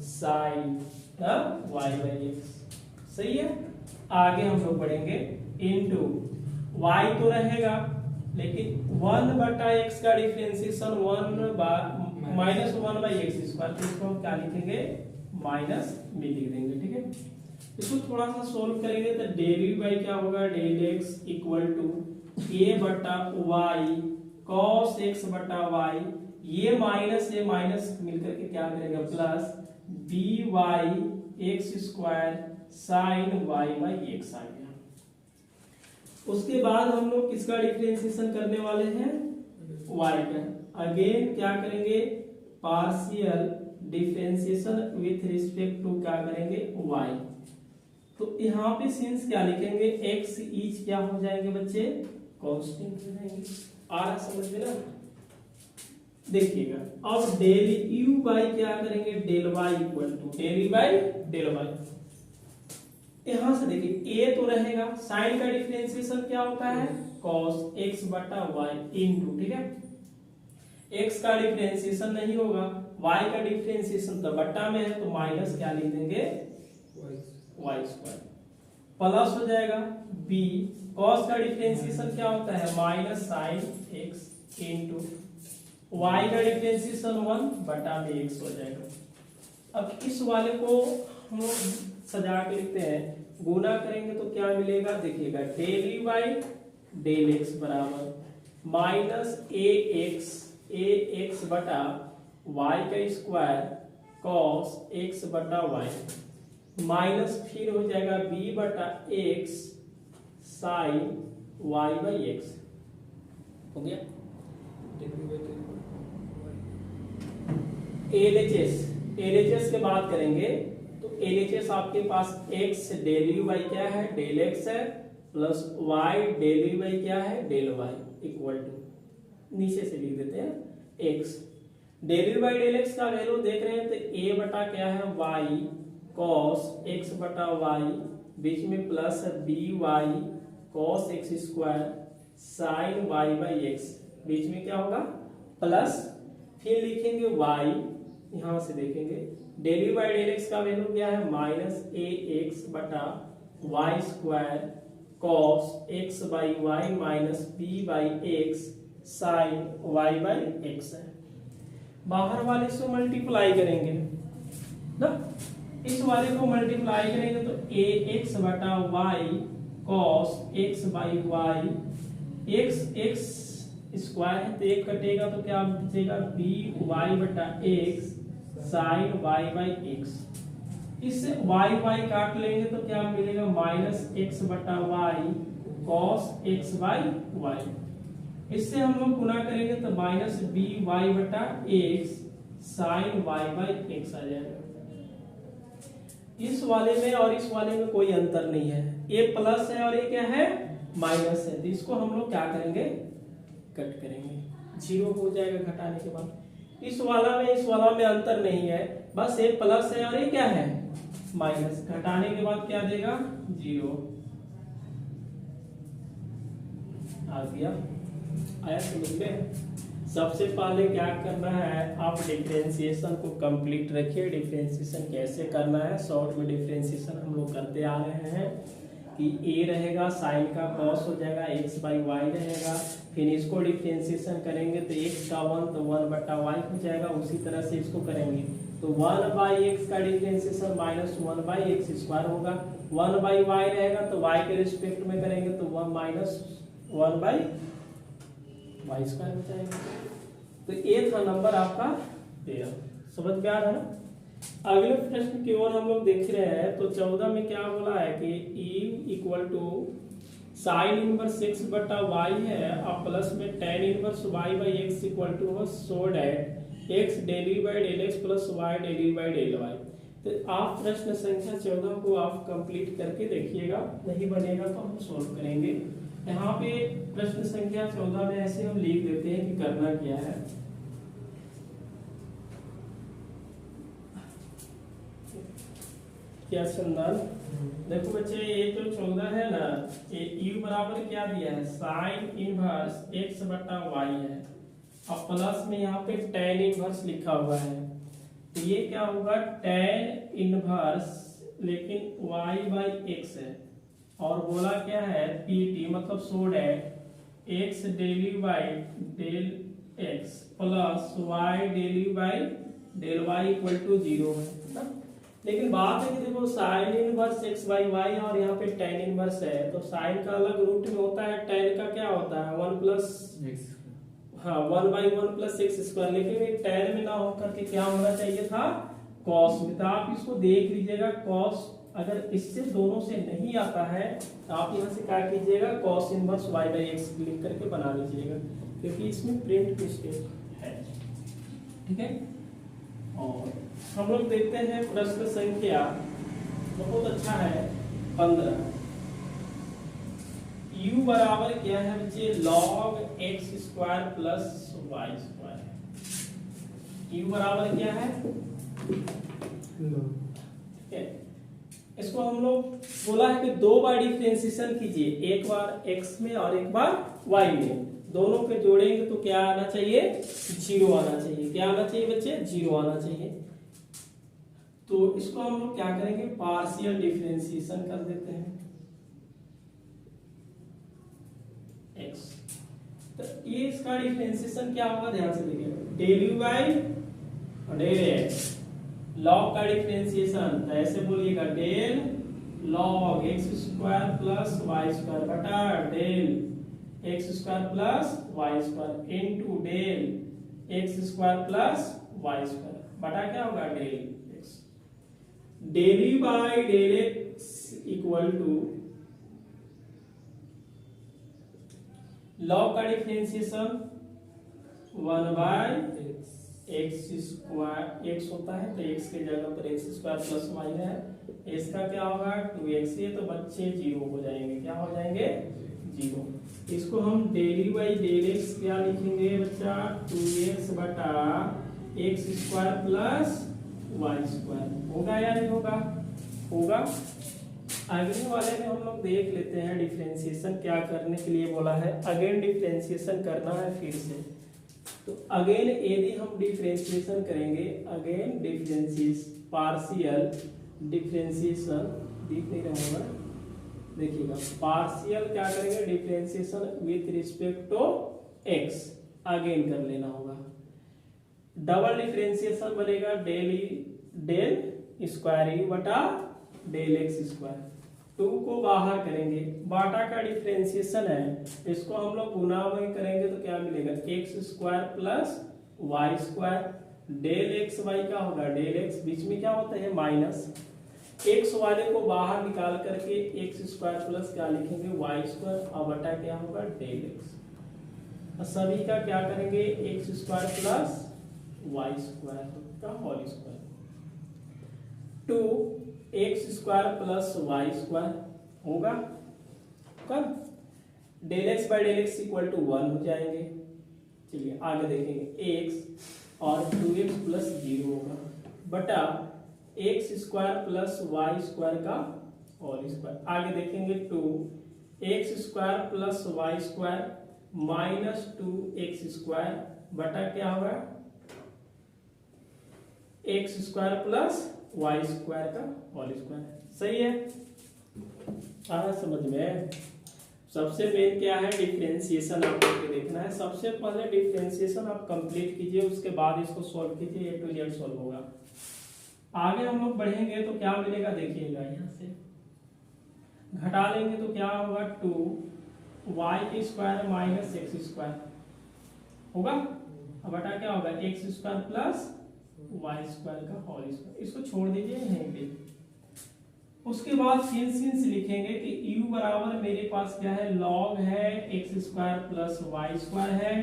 [SPEAKER 1] sin y बाई x। सही है। आगे हम लोग पढ़ेंगे इनटू y तो रहेगा, लेकिन 1 बटा x का differentiation 1 minus 1 by x square, तो इसको हम क्या लिखेंगे, माइनस में लिख देंगे। ठीक है, इसको थोड़ा सा सोल्व करेंगे तो डेल बाई क्या होगा, del x equal to a बटा y cos x बटा y, ये माइनस मिलकर के क्या करेगा, plus by x square sine y by x आ गया। उसके बाद हम लोग किसका डिफरेंशिएशन करने वाले हैं, y का। अगेन क्या करेंगे, partial differentiation with respect to क्या करेंगे, y। तो यहाँ पे सिंस क्या लिखेंगे, x ईच क्या हो जाएंगे बच्चे, कांस्टेंट हो जाएंगे। आ रहा समझ में ना। देखिएगा अब डेल u बाई क्या करेंगे, del y equal to del by del y। यहां से देखिए a तो रहेगा, साइन का डिफरेंशिएशन क्या होता है, cos x बटा y इनटू, ठीक है, x का डिफरेंशिएशन नहीं होगा, y का डिफरेंशिएशन तो बट्टा में है तो माइनस क्या लिख देंगे, y स्क्वायर, प्लस हो जाएगा b, cos का डिफरेंशिएशन क्या होता है, minus sine x into y का डिफरेंशिएशन 1 बटा में x हो जाएगा। अब इस वाले को हम लोग सजा के लिखते हैं, गुना करेंगे तो क्या मिलेगा, देखिएगा डेल बाई डेल x बराबर माइनस ए एक्स बटा y का स्क्वायर cos x बटा y, माइनस फिर हो जाएगा b बटा x sine y by x। हो गया। एलएचएस के बात करेंगे तो एलएचएस आपके पास x डेल यू बाई क्या है, डेल x है, plus y del u by क्या है, डेल y इक्वल टू, नीचे से लिख देते हैं x। Del u by del x का वैल्यू देख रहे हैं तो a बटा क्या है, y cos x बटा y, बीच में plus by cos x square sine y by x, बीच में क्या होगा प्लस, फिर लिखेंगे y, यहां से देखेंगे del u by del x का वैल्यू क्या है, माइनस ए एक्स बटा y square cos x by y minus b by x sine y by x है। बाहर वाले से मल्टीप्लाई करेंगे ना, इस वाले को मल्टीप्लाई करेंगे तो ए एक्स बटा y cos x by y, x square है तो एक कटेगा तो क्या बचेगा, बी वाई बटा x sine y by x. इससे वाई वाई काट लेंगे तो क्या मिलेगा, माइनस एक्स बटा y cos x by y. इससे हम लोग गुना करेंगे तो माइनस बी वाई बटा x sine y by x आ जाएगा। इस वाले में और इस वाले में कोई अंतर नहीं है, ये प्लस है और ये क्या है, माइनस है, तो इसको हम लोग क्या करेंगे, कट करेंगे, जीरो हो जाएगा घटाने के बाद। इस वाला में अंतर नहीं है, बस ये प्लस है और ये क्या है, माइनस, घटाने के बाद क्या देगा, जीरो आ गया। आया समझ में। सबसे पहले क्या करना है, आप डिफरेंशिएशन को कंप्लीट रखिए। डिफरेंशिएशन कैसे करना है, शॉर्ट में डिफरेंशिएशन हम लोग करते आ रहे हैं कि a रहेगा साइन का कॉस हो जाएगा, x बाई वाई रहेगा। फिर इसको डिफ्रेंसिएशन करेंगे तो x का 1 तो 1 बटा वाई हो जाएगा। उसी तरह से इसको करेंगे तो 1 बाई एक्स का differentiation minus 1 by x square होगा। 1 बाई वाई रहेगा तो y के रिस्पेक्ट में करेंगे तो 1 माइनस 1 बाई वाई स्क्वायर हो जाएगा। तो ये था नंबर आपका 13। समझ में आ रहा है ना। अगले प्रश्न की ओर हम लोग देख रहे हैं तो 14 में क्या बोला है कि e equal to sine inverse x बटा y है और प्लस में tan inverse y by x equal to हो so that x del y by del x plus y del y by del y। तो आप प्रश्न संख्या 14 को आप कंप्लीट करके देखिएगा, नहीं बनेगा तो हम सॉल्व करेंगे। यहाँ पे प्रश्न संख्या 14 में ऐसे हम लिख देते हैं कि करना क्या है। क्या संदान देखो बच्चे, ये जो 14 है ना, ये u बराबर क्या दिया है साइन इनवर्स x बटा y है और प्लस में यहाँ पे tan इनवर्स लिखा हुआ है। तो ये क्या होगा tan इनवर्स लेकिन y बाई x है और बोला क्या है pt मतलब so that x del y by del x plus y del y by del y equal to 0 है। लेकिन बात है कि देखो sine inverse x by y और यहाँ पे tan इनवर्स है तो साइन का अलग रूट में होता है, tan का क्या होता है 1 प्लस हाँ 1 बाई 1 प्लस एक्स स्क्वायर। लेकिन एक tan में ना होकर के क्या होना चाहिए था cos में। तो आप इसको देख लीजिएगा cos अगर इससे दोनों से नहीं आता है तो आप यहाँ से क्या कीजिएगा cos inverse y by x लिख करके बना लीजिएगा क्योंकि इसमें प्रिंट मिस्टेक है। ठीक है। और हम लोग देखते हैं प्रश्न संख्या बहुत अच्छा है 15। u बराबर क्या है बच्चे log x square plus Y square. u बराबर क्या है ठीक है। इसको हम लोग बोला है कि 2 बार डिफरेंशिएशन कीजिए, एक बार x में और एक बार y में। दोनों के जोड़ेंगे तो क्या आना चाहिए 0 आना चाहिए। क्या आना चाहिए बच्चे 0 आना चाहिए। तो इसको हम लोग क्या करेंगे पार्शियल डिफरेंशिएशन कर देते हैं x। तो ये इसका डिफरेंशिएशन क्या होगा ध्यान से देखिए del u by del x। Log का डिफरेंशिएशन तो ऐसे बोलिएगा del log x square plus Y square बटा del x square plus Y square into del x square plus Y square बटा क्या होगा del x। Del y by del x equal to log का differentiation 1 by x square x होता है तो x के जगह पर x स्क्वायर प्लस वाई है। इसका क्या होगा 2x। ये तो बच्चे 0 हो जाएंगे। क्या हो जाएंगे 0। इसको हम डेल बाई डेल एक्स क्या लिखेंगे बच्चा 2x बटा x square plus Y square. होगा या नहीं होगा होगा। अगले वाले में हम लोग देख लेते हैं डिफरेंशिएशन क्या करने के लिए बोला है। अगेन डिफरेंशिएशन करना है फिर से। तो अगेन यदि हम डिफरेंशिएशन करेंगे अगेन डिफरेंशिएशन पार्शियल डिफरेंशिएशन दिख नहीं रहा होगा देखिएगा पार्शियल क्या करेंगे differentiation with respect to x again कर लेना होगा। डबल डिफरेंशिएशन बनेगा डेल स्क्वायर u बटा डेल x स्क्वायर। 2 को बाहर करेंगे बाटा का डिफरेंशिएशन है इसको हम लोग गुना में करेंगे तो क्या मिलेगा x square plus Y square. Del x y का होगा डेल एक्स बीच में क्या होता है माइनस x वाले को बाहर निकाल करके x स्क्वायर प्लस क्या लिखेंगे वाई स्क्वायर और बटा क्या होगा डेल x। सभी का क्या करेंगे x square plus Y square का whole square 2x square plus Y square होगा कब del x by del x equal to 1 हो जाएंगे। चलिए आगे देखेंगे x और 2x प्लस 0 होगा बटा x square plus Y square का होल स्क्वायर। आगे देखेंगे 2x square plus Y square minus 2x square बटा क्या होगा x square plus Y square का होल स्क्वायर। सही है। समझ में। सबसे मेन क्या है, डिफरेंशिएशन आपको देखना है। सबसे पहले डिफरेंशिएशन आप कंप्लीट कीजिए, उसके बाद इसको सॉल्व कीजिए, A to Z सॉल्व होगा। आगे हम लोग बढ़ेंगे तो क्या मिलेगा देखिएगा, यहाँ से घटा लेंगे तो क्या होगा 2y² माइनस x² होगा। अब बटा क्या होगा x² प्लस y² का होल स्क्वायर। इसको छोड़ दीजिए यहीं पे। उसके बाद सिंस लिखेंगे कि u बराबर मेरे पास क्या है, log है x² प्लस y² है।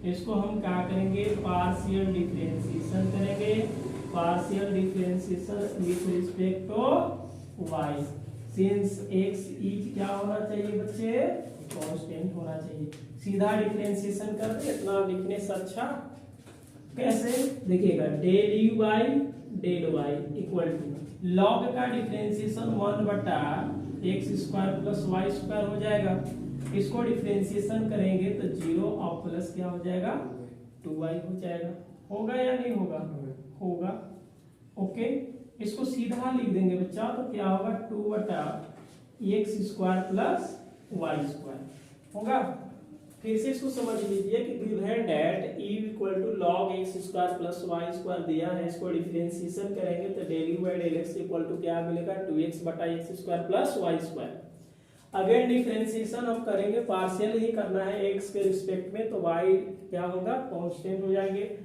[SPEAKER 1] इसको हम क्या करेंगे, पार्शियल डिफरेंशिएशन करेंगे। Partial differentiation with respect to y, since x is क्या होना चाहिए बच्चे, कांस्टेंट होना चाहिए। सीधा डिफरेंशिएशन कर दे, इतना लिखने से अच्छा। कैसे देखिएगा, del u by del y equal to log का डिफरेंशिएशन 1 बटा x² प्लस y² हो जाएगा। इसको डिफरेंशिएशन करेंगे तो 0 और प्लस क्या हो जाएगा 2y हो जाएगा। होगा या नहीं होगा, होगा। ओके, इसको सीधा लिख देंगे बच्चा, तो क्या होगा 2 बटा x² प्लस y² होगा। फिर से इसको समझ लीजिए कि given that e equal to log x² plus y² दिया है, इसको डिफरेंशिएशन करेंगे तो del u by del x equal to क्या मिलेगा 2x बटा x² plus y²। Again differentiation हम करेंगे, पार्शियल ही करना है x के रिस्पेक्ट में, तो y क्या होगा कांस्टेंट हो जाएंगे।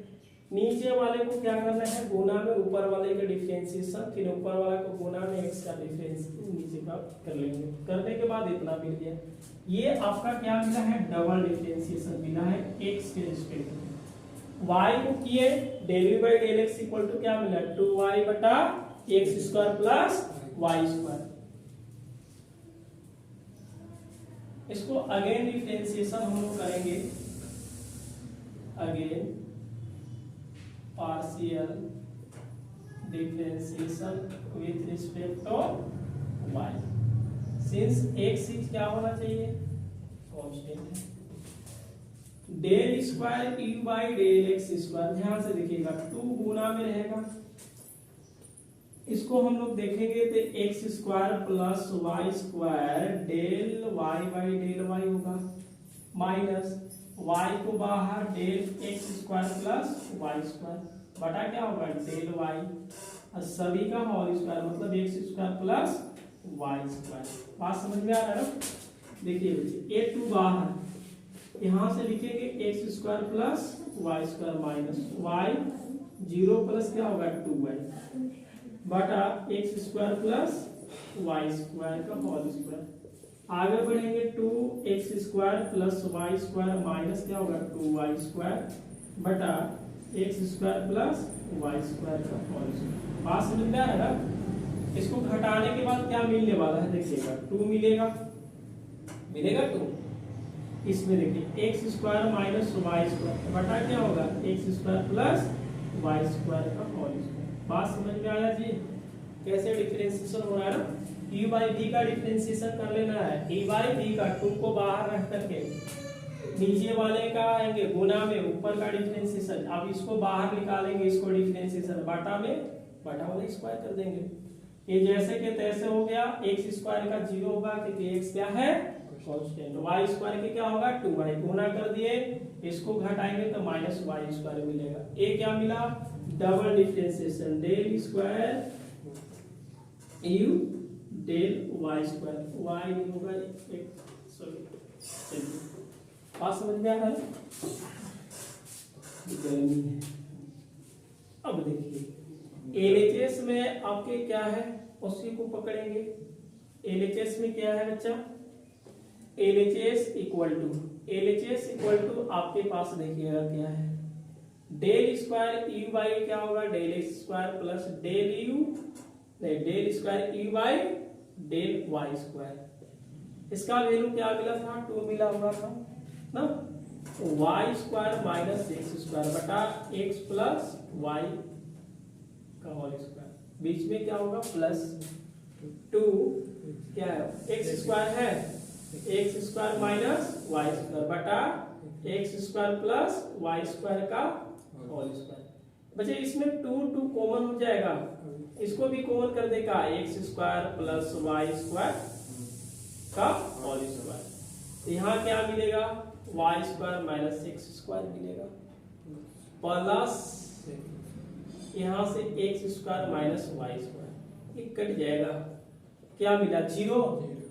[SPEAKER 1] नीचे वाले को क्या करना है, गुना में ऊपर वाले का डिफरेंशिएशन, फिर ऊपर वाला को गुना में x का डिफरेंशिएशन नीचे का कर लेंगे। करने के बाद इतना मिल गया। ये आपका क्या मिला है, डबल डिफरेंशिएशन मिला है x के रिस्पेक्ट में। y को किए del u by del x equal to क्या मिला 2y बटा x² प्लस y²। इसको अगेन डिफरेंशिएशन हम लोग करेंगे, again partial differentiation with respect to y, since x is क्या होना चाहिए कांस्टेंट है। Del square u by del x², ध्यान से देखिएगा 2 गुना में रहेगा। इसको हम लोग देखेंगे तो x² plus y² del y by del y होगा, माइनस y को बाहर डेल x² प्लस y² बटा क्या होगा डेल y, और सभी का होल स्क्वायर मतलब x² प्लस y²। बात समझ में आ रहा है ना। देखिए बच्चे a2 बाहर, यहां से लिखेंगे x² plus y² minus y, 0 plus क्या होगा 2y बटा x² प्लस y² का होल स्क्वायर। आगे बढ़ेंगे 2x² प्लस y² माइनस क्या होगा 2y² बटा x² प्लस y² का होल स्क्वायर। बात समझ में आ रहा है। इसको घटाने के बाद क्या मिलने वाला है देखिएगा 2 मिलेगा, मिलेगा 2। इसमें देखिए x² माइनस y² बटा क्या होगा x² प्लस y² का होल स्क्वायर। बात समझ में आया जी, कैसे डिफरेंशिएशन हो रहा है ना। e बाई b का डिफरेंशिएशन कर लेना है, e बाई b का 2 को बाहर रख करके नीचे वाले का आएंगे गुना में ऊपर का डिफरेंशिएशन। अब इसको बाहर निकालेंगे, इसको डिफरेंशिएशन बटा में बटा वाला स्क्वायर कर देंगे। ये जैसे के तैसे हो गया। x² का 0 होगा क्योंकि x क्या है कांस्टेंट, y² के क्या होगा 2y, गुना कर दिए, इसको घटाएंगे तो माइनस y² मिलेगा। ये क्या मिला double differentiation del square u del y² y नहीं होगा सॉरी। बात समझ में आ रहा है। अब देखिए LHS में आपके क्या है, उसी को पकड़ेंगे। LHS में क्या है बच्चा, LHS इक्वल टू आपके पास देखिएगा क्या है डेल स्क्वायर u बाई क्या होगा del x² plus del u नहीं del square u by del y²। इसका वैल्यू क्या मिला था 2 मिला हुआ था ना, y² माइनस x² बटा x प्लस y का होल स्क्वायर, बीच में क्या होगा प्लस 2 क्या है x² है x² माइनस y² बटा x² प्लस y² का होल स्क्वायर। बच्चे इसमें 2 कॉमन हो जाएगा इसको भी कॉमन कर देगा x square plus Y square का होल स्क्वायर, तो यहाँ क्या मिलेगा y square minus x square मिलेगा प्लस यहाँ से x square minus Y square, ये कट जाएगा, क्या मिला जीरो,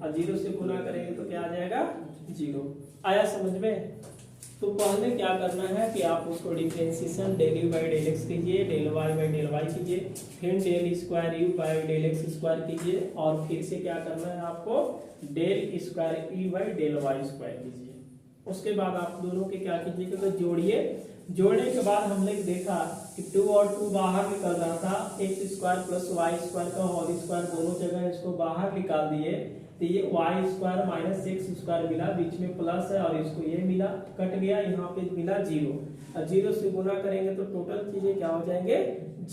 [SPEAKER 1] और जीरो से गुना करेंगे तो क्या आ जाएगा जीरो। आया समझ में? तो पहले क्या करना है कि आप उसको differentiation del u by del x कीजिए, del y by del y कीजिए, फिर del square u by del x square कीजिए, और फिर से क्या करना है आपको del square u by del y square कीजिए। उसके बाद आप दोनों के क्या कीजिएगा तो जोड़िए, जोड़ने के बाद हमने देखा कि 2 और 2 बाहर निकल रहा था, x square plus Y square का होल स्क्वायर दोनों जगह इसको बाहर निकाल दिए, तो ये y square minus x square मिला, बीच में प्लस है और इसको ये मिला, कट गया, यहाँ पे मिला जीरो, और जीरो से गुना करेंगे तो टोटल चीजें क्या हो जाएंगे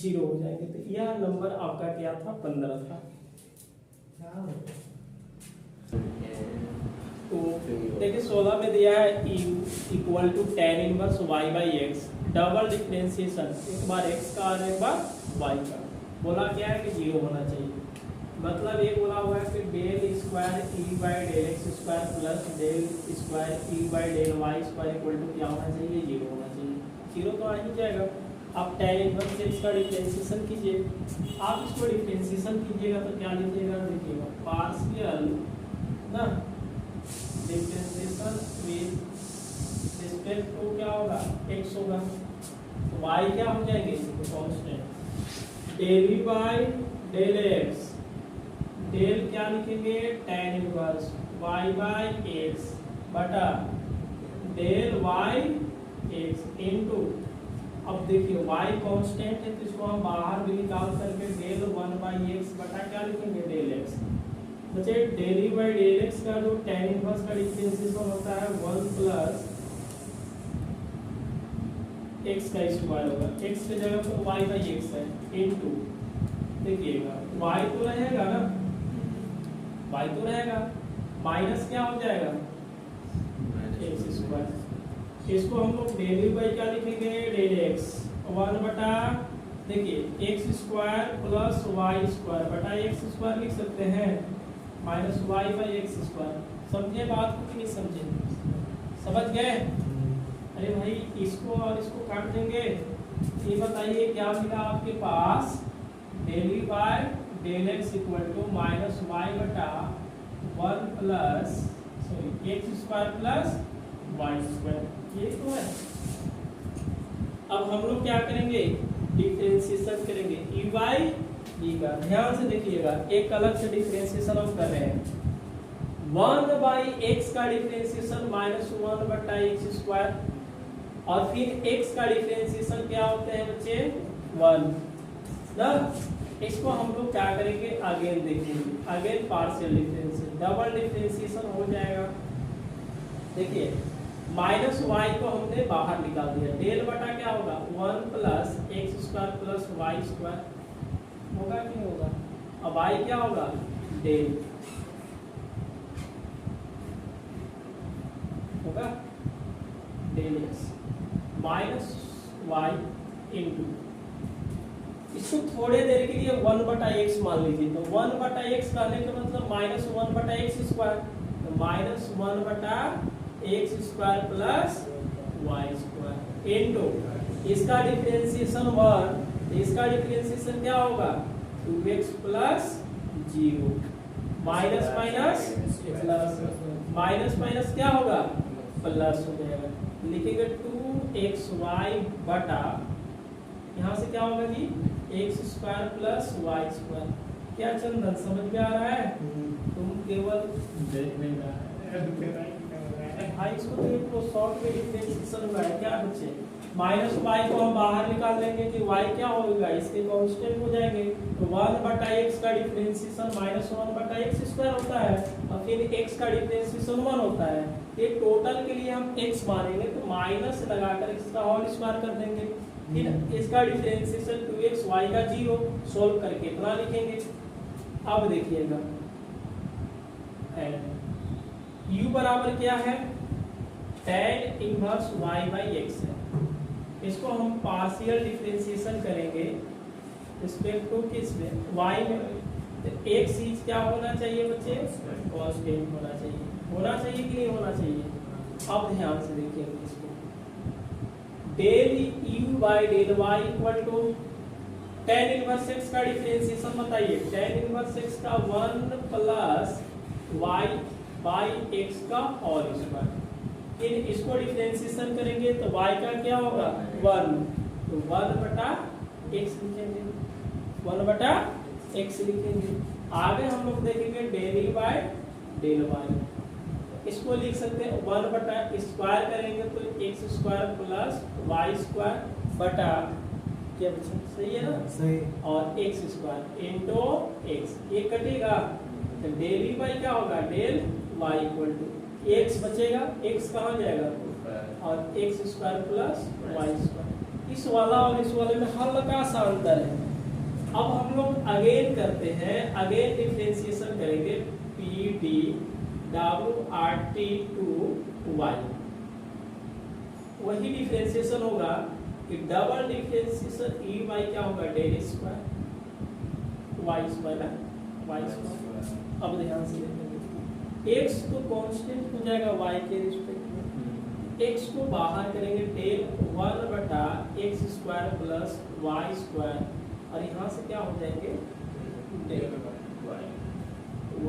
[SPEAKER 1] जीरो हो जाएंगे। तो यह नंबर आपका क्या था 15 था। तो देखिए 16 में दिया है equal to tan inverse y by x, double differentiation, एक बार x का और एक बार y का, बोला क्या है कि जीरो होना चाहिए, मतलब ये बोला हुआ है कि del square E by del x square plus del square E by del y square equal to क्या होना चाहिए जीरो होना चाहिए, जीरो तो आ ही जाएगा। अब tan इनवर्स x का डिफरेंशिएशन कीजिए, आप इसको डिफरेंशिएशन कीजिएगा तो क्या लीजिएगा देखिएगा पार्शियल ना डिफरेंशिएशन विद रिस्पेक्ट टू क्या होगा x होगा, तो y क्या हो जाएंगे constant, del v by del x, del क्या लिखेंगे tan inverse y by x बटा डेल y x इनटू, अब देखिए y कांस्टेंट है तो इसको हम बाहर भी निकाल करके डेल 1 बाई x बटा क्या लिखेंगे डेल x, बचे del y by del x का जो tan इनवर्स का डिफरेंशिएशन होता है 1 प्लस x का स्क्वायर होगा, x की जगह पर y बाई x है इनटू, देखिएगा y तो रहेगा ना, y तो रहेगा, माइनस क्या हो जाएगा x स्क्वायर, इसको हम लोग डेल y बाई क्या लिखेंगे डेल x 1 बटा देखिए x square plus y square बटा x स्क्वायर लिख सकते हैं minus y by x square. समझे बात को कि नहीं समझे? समझ गए? अरे भाई इसको और इसको काट देंगे, ये बताइए क्या मिला आपके पास del y by del x equal to minus y बटा 1 plus sorry x square plus Y square, ये तो है। अब हम लोग क्या करेंगे डिफरेंशिएशन करेंगे ई बाई ई का, ध्यान से देखिएगा एक अलग से डिफरेंशिएशन हम कर रहे हैं, 1 बाई एक्स का डिफरेंशिएशन माइनस 1 बटा एक्स स्क्वायर, और फिर x का डिफरेंशिएशन क्या होते हैं बच्चे 1 ना, इसको हम लोग क्या करेंगे अगेन देखेंगे, again partial differentiation, double differentiation हो जाएगा। देखिए माइनस वाई को हमने बाहर निकाल दिया, डेल बटा क्या होगा 1 plus x square plus Y square होगा कि नहीं होगा, अब y क्या होगा डेल होगा del x minus y into, इसको थोड़े देर के लिए 1 बटा एक्स मान लीजिए, तो 1 बटा एक्स कहने का मतलब माइनस 1 बटा एक्स स्क्वायर, तो माइनस 1 बटा x square plus Y square into इसका डिफरेंशिएशन 1, इसका डिफरेंशिएशन क्या होगा 2x plus 0, minus minus plus, minus minus क्या होगा प्लस हो जाएगा, लिखेंगे 2xy बटा यहाँ से क्या होगा जी x square plus Y square. क्या चंदन समझ में आ रहा है? तुम केवल देख नहीं रहा है भाई, इसको तो शॉर्ट में डिफरेंशिएशन हुआ है क्या बच्चे, माइनस वाई को हम बाहर निकाल लेंगे कि वाई क्या होगा इसके कांस्टेंट हो जाएंगे, तो 1 बटा एक्स का डिफरेंशिएशन माइनस 1 बटा एक्स स्क्वायर होता है, और फिर एक्स का डिफरेंशिएशन 1 होता है, ये टोटल के लिए हम एक्स मानेंगे तो माइनस लगाकर इसका होल स्क्वायर कर देंगे, फिर इसका डिफरेंशिएशन 2x y का 0 सोल्व करके इतना लिखेंगे। अब देखिएगा u बराबर क्या है tan inverse y by x है, इसको हम पार्शियल डिफरेंशिएशन करेंगे रिस्पेक्ट टू किस में, वाई में। तो एक चीज क्या होना चाहिए बच्चे, कांस्टेंट होना चाहिए। होना चाहिए कि नहीं होना चाहिए? अब ध्यान से देखिएगा इसको, del u by del y equal to tan inverse x का डिफरेंशिएशन बताइए। tan इनवर्स x का 1 प्लस y बाई x का होल स्क्वायर। इन इसको डिफरेंशिएशन करेंगे तो y का क्या होगा 1, तो 1 बटा x लिखेंगे, 1 बटा x लिखेंगे। आगे हम लोग देखेंगे del y by del y, इसको लिख सकते हैं 1 बटा स्क्वायर करेंगे तो x square plus y square बटा, क्या बच्चा सही है ना,
[SPEAKER 2] सही, और
[SPEAKER 1] x स्क्वायर इंटू x, ये कटेगा तो डेल y बाई क्या होगा del y equal to x बचेगा, x कहाँ जाएगा और x square plus y square. इस वाला और इस वाले में हल्का सा अंतर है। अब हम लोग अगेन करते हैं, अगेन डिफरेंशिएशन करेंगे p d w r t to y, वही डिफरेंशिएशन होगा कि डबल डिफरेंशिएशन e y क्या होगा डेल स्क्वायर y स्क्वायर है, y स्क्वायर। अब ध्यान से देखेंगे x तो कांस्टेंट हो जाएगा y के रिस्पेक्ट में, x को बाहर करेंगे डेल 1 बटा x square plus y square, और यहाँ से क्या हो जाएंगे डेल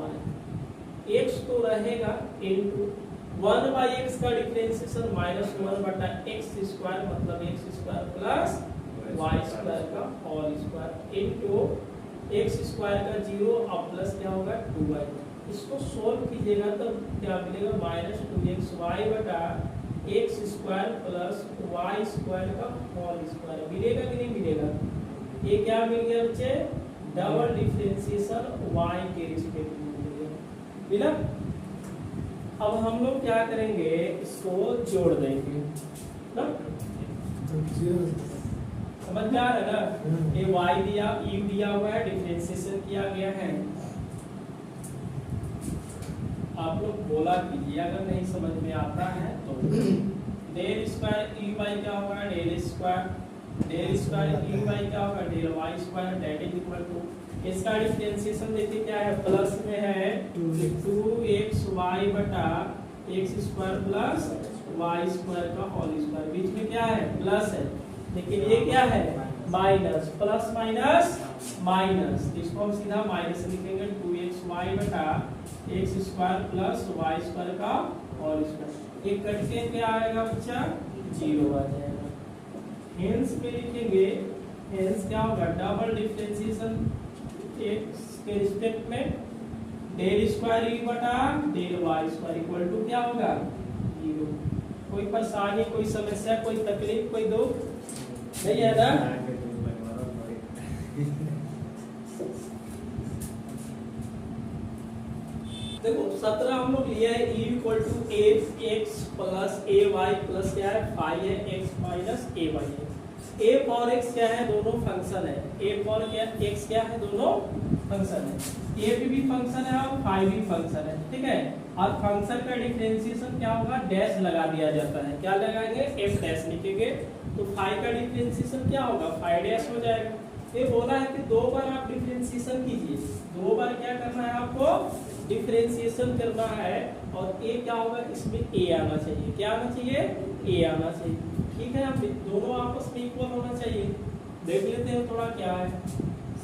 [SPEAKER 1] y, x तो रहेगा इनटू 1 बाई एक्स का डिफरेंशिएशन माइनस 1 बटा एक्स स्क्वायर, मतलब x square plus Y square का whole square into x square का 0 और प्लस क्या होगा 2y। इसको सोल्व कीजिएगा तो क्या मिलेगा माइनस 2x वाई बटा x square plus Y square का होल स्क्वायर। मिलेगा कि नहीं मिलेगा? ये क्या मिल गया बच्चे, डबल डिफरेंशिएशन y के रिस्पेक्ट में मिल गया, मिला। अब हम लोग क्या करेंगे, इसको जोड़ देंगे ना, समझ में आ रहा है ना। ये y दिया, u दिया हुआ है, डिफरेंशिएशन किया गया है। आप लोग बोला कीजिए अगर नहीं समझ में आता है तो। डेल स्क्वायर ई वाई क्या होगा डेल स्क्वायर, डेल स्क्वायर ई वाई क्या होगा del y square, that is equal to, इसका डिफरेंशिएशन देखिए क्या है, प्लस में है 2x y बटा x square plus Y square का होल स्क्वायर, बीच में क्या है प्लस है, लेकिन ये क्या है माइनस, प्लस माइनस माइनस, इसको हम सीधा माइनस लिखेंगे 2x y बटा x square plus Y square का होल स्क्वायर। ये कट के क्या आएगा बच्चा 0 आ जाएगा। हेंस में लिखेंगे, हेंस क्या होगा डबल डिफरेंशिएशन x के रिस्पेक्ट में डेल स्क्वायर ई बटा del y square equal to क्या होगा 0। कोई परेशानी, कोई समस्या, कोई तकलीफ, कोई दुख नहीं है ना? देखो 17 हम लोग लिया है e equal to a x plus a y plus क्या है फाइव है एक्स माइनस ए वाई है। ए और एक्स क्या है, दोनों फंक्शन है। ए और क्या एक्स क्या है, दोनों फंक्शन है। ए भी फंक्शन है और फाइव भी फंक्शन है, ठीक है। और फंक्शन का डिफरेंशिएशन क्या होगा, डैश लगा दिया जाता है। क्या लगाएंगे, एफ डैश लिखेंगे तो फाइव का डिफरेंशिएशन क्या होगा, फाइव डैश हो जाएगा। ये बोला है कि 2 बार आप डिफरेंशिएशन कीजिए, 2 बार क्या करना है आपको, डिफरेंशिएशन करना है। और ए क्या होगा, इसमें ए आना चाहिए, क्या आना चाहिए, ए आना चाहिए, ठीक है। अब दोनों आपस में इक्वल होना चाहिए। देख लेते हैं थोड़ा क्या है,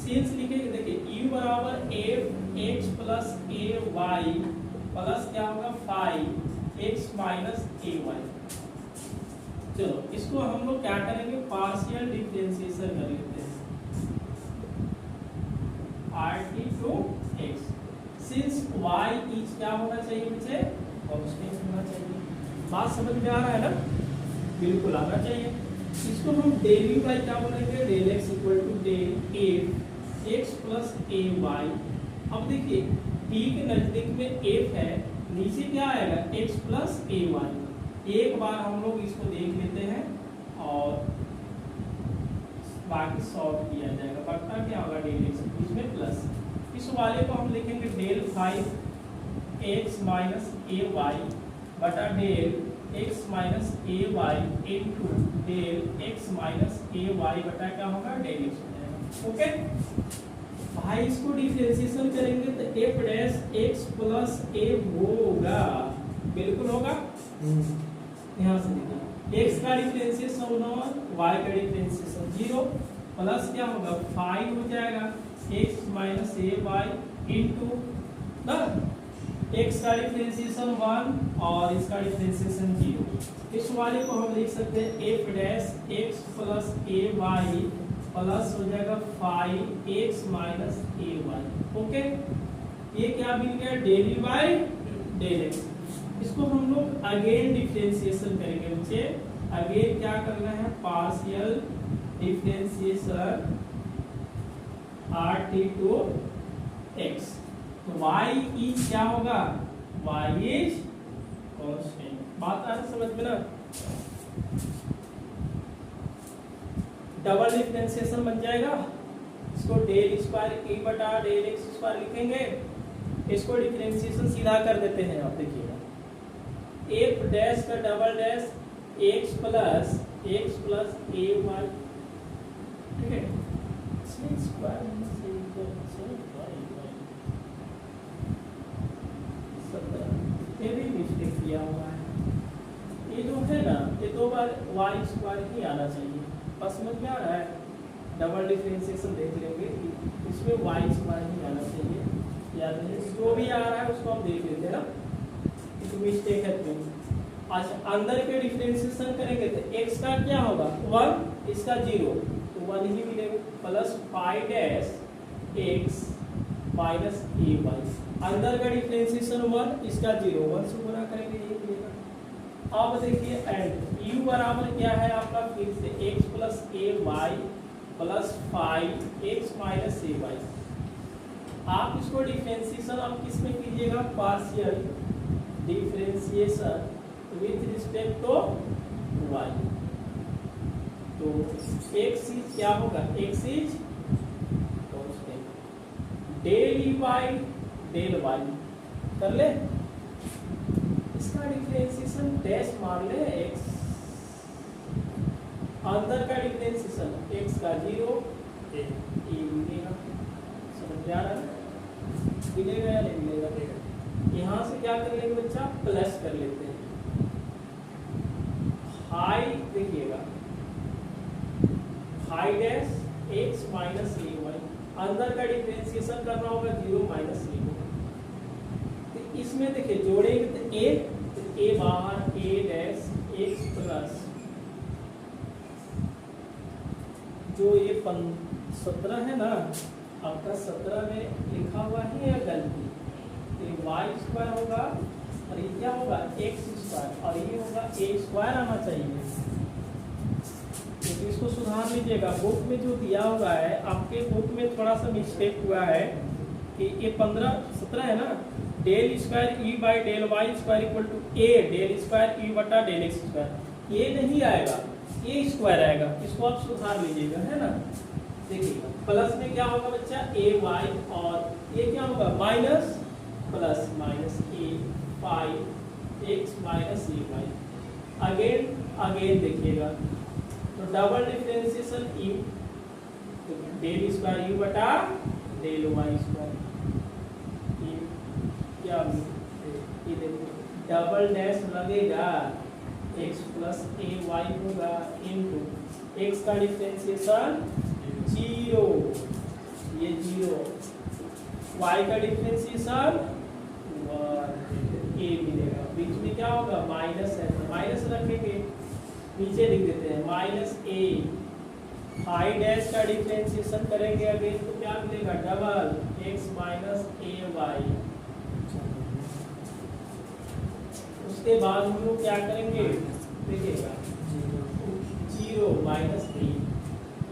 [SPEAKER 1] सिंस लिखेंगे, देखिए u बराबर F x plus a y plus क्या होगा 5 एक्स माइनस ए वाई। चलो इसको हम लोग क्या करेंगे, पार्शियल डिफरेंशिएशन कर लेते हैं, rt to x। Since y is क्या होना चाहिए बच्चे, कांस्टेंट होना चाहिए। बात समझ में आ रहा है ना, बिल्कुल आना चाहिए। इसको हम डेल यू बाई क्या बनाएंगे, del x equal to del f x plus a y. अब देखिए टी के नजदीक में एफ है, नीचे क्या आएगा एक्स प्लस ए वाई। एक बार हम लोग इसको देख लेते हैं और बाकी सॉल्व किया जाएगा। बटा क्या होगा डेल एक्स, इसमें प्लस, इस वाले को हम लिखेंगे del 5 x minus a y बटा del x minus a y into del x minus a y बटा क्या होगा डेल एक्स हो जाएगा। ओके भाई इसको डिफरेंशिएशन करेंगे तो एफ डैश एक्स प्लस ए होगा, बिल्कुल होगा। यहाँ से देखिए एक्स का डिफरेंशिएशन 1, वाई का डिफरेंशिएशन 0 प्लस क्या होगा 5 हो जाएगा x minus a y into ना एक्स का डिफरेंशिएशन 1 और इसका डिफरेंशिएशन 0। इस वाले को हम लिख सकते हैं F dash x plus a y plus हो जाएगा 5x minus a Y. Okay ये क्या मिल गया del E by del x. इसको हम लोग अगेन डिफरेंशिएशन करेंगे बच्चे। अगेन क्या करना है partial differentiation RT to x। तो y इज क्या होगा y इज कांस्टेंट। बात आ रही समझ में ना। डबल डिफरेंशिएशन बन जाएगा। इसको डेल स्क्वायर ए बटा डेल एक्स स्क्वायर लिखेंगे। इसको डिफरेंशिएशन सीधा कर देते हैं। आप देखिएगा एफ डैश का double dash x plus a Y, ठीक है। ये भी मिस्टेक किया हुआ है। ये जो है ना ये 2 बार वाई स्क्वायर ही आना चाहिए। बस समझ में आ रहा है। डबल डिफरेंशिएशन देख लेंगे इसमें वाई स्क्वायर ही आना चाहिए। याद है जो भी आ रहा है उसको हम देख लेते हैं ना। एक मिस्टेक है तो अच्छा अंदर के डिफरेंशिएशन करेंगे तो x का क्या होगा 1, इसका 0 तो 1 ही मिलेगा plus 5 dash x minus a Y. अंदर का डिफरेंशिएशन 1, इसका 0, 1 से गुणा करेंगे ये मिलेगा। अब देखिए एंड u बराबर क्या है आपका फिर से x plus a y plus 5x minus a y. आप इसको डिफरेंशिएशन आप किस में कीजिएगा partial differentiation with respect to y। तो x इज क्या होगा x is constant del E by del y कर ले। इसका डिफरेंशिएशन डैश मार ले x। अंदर का डिफरेंशिएशन x का 0 ए मिलेगा। समझ में आ रहा है मिलेगा या नहीं मिलेगा। यहाँ से क्या कर लेंगे बच्चा प्लस कर लेते हैं। हाई देखिएगा high dash x minus a Y. अंदर का डिफरेंशिएशन करना होगा 0 माइनस ए। तो इसमें देखिए जोड़ेंगे तो a बाहर a डैश x प्लस जो ये 17 है ना आपका 17 में लिखा हुआ है या गलती तो वाई स्क्वायर होगा और ये क्या होगा एक्स स्क्वायर और ये होगा ए स्क्वायर आना चाहिए। तो इसको सुधार लीजिएगा। बुक में जो दिया हुआ है आपके बुक में थोड़ा सा मिस्टेक हुआ है कि ये 17 है ना del square E by del y square equal to a del square e बटा डेल एक्स स्क्वायर। ये नहीं आएगा ए स्क्वायर आएगा। इसको आप सुधार लीजिएगा है ना। देखिएगा प्लस में क्या होगा बच्चा ए वाई और ये क्या होगा minus plus minus a 5x minus a y. Again देखिएगा तो double differentiation u del square u बटा डेल वाई स्क्वायर। क्या ये देखो डबल डैश लगेगा x प्लस ए वाई होगा इनटू x का डिफरेंशिएशन 0 ये 0 y का डिफरेंशिएशन 1 a मिलेगा। बीच में क्या होगा माइनस है तो माइनस रखेंगे नीचे लिख देते हैं माइनस a। हाई डैश का डिफरेंशिएशन करेंगे अगेन तो क्या मिलेगा double x minus a Y. उसके बाद हम लोग क्या करेंगे देखिएगा 0 माइनस ए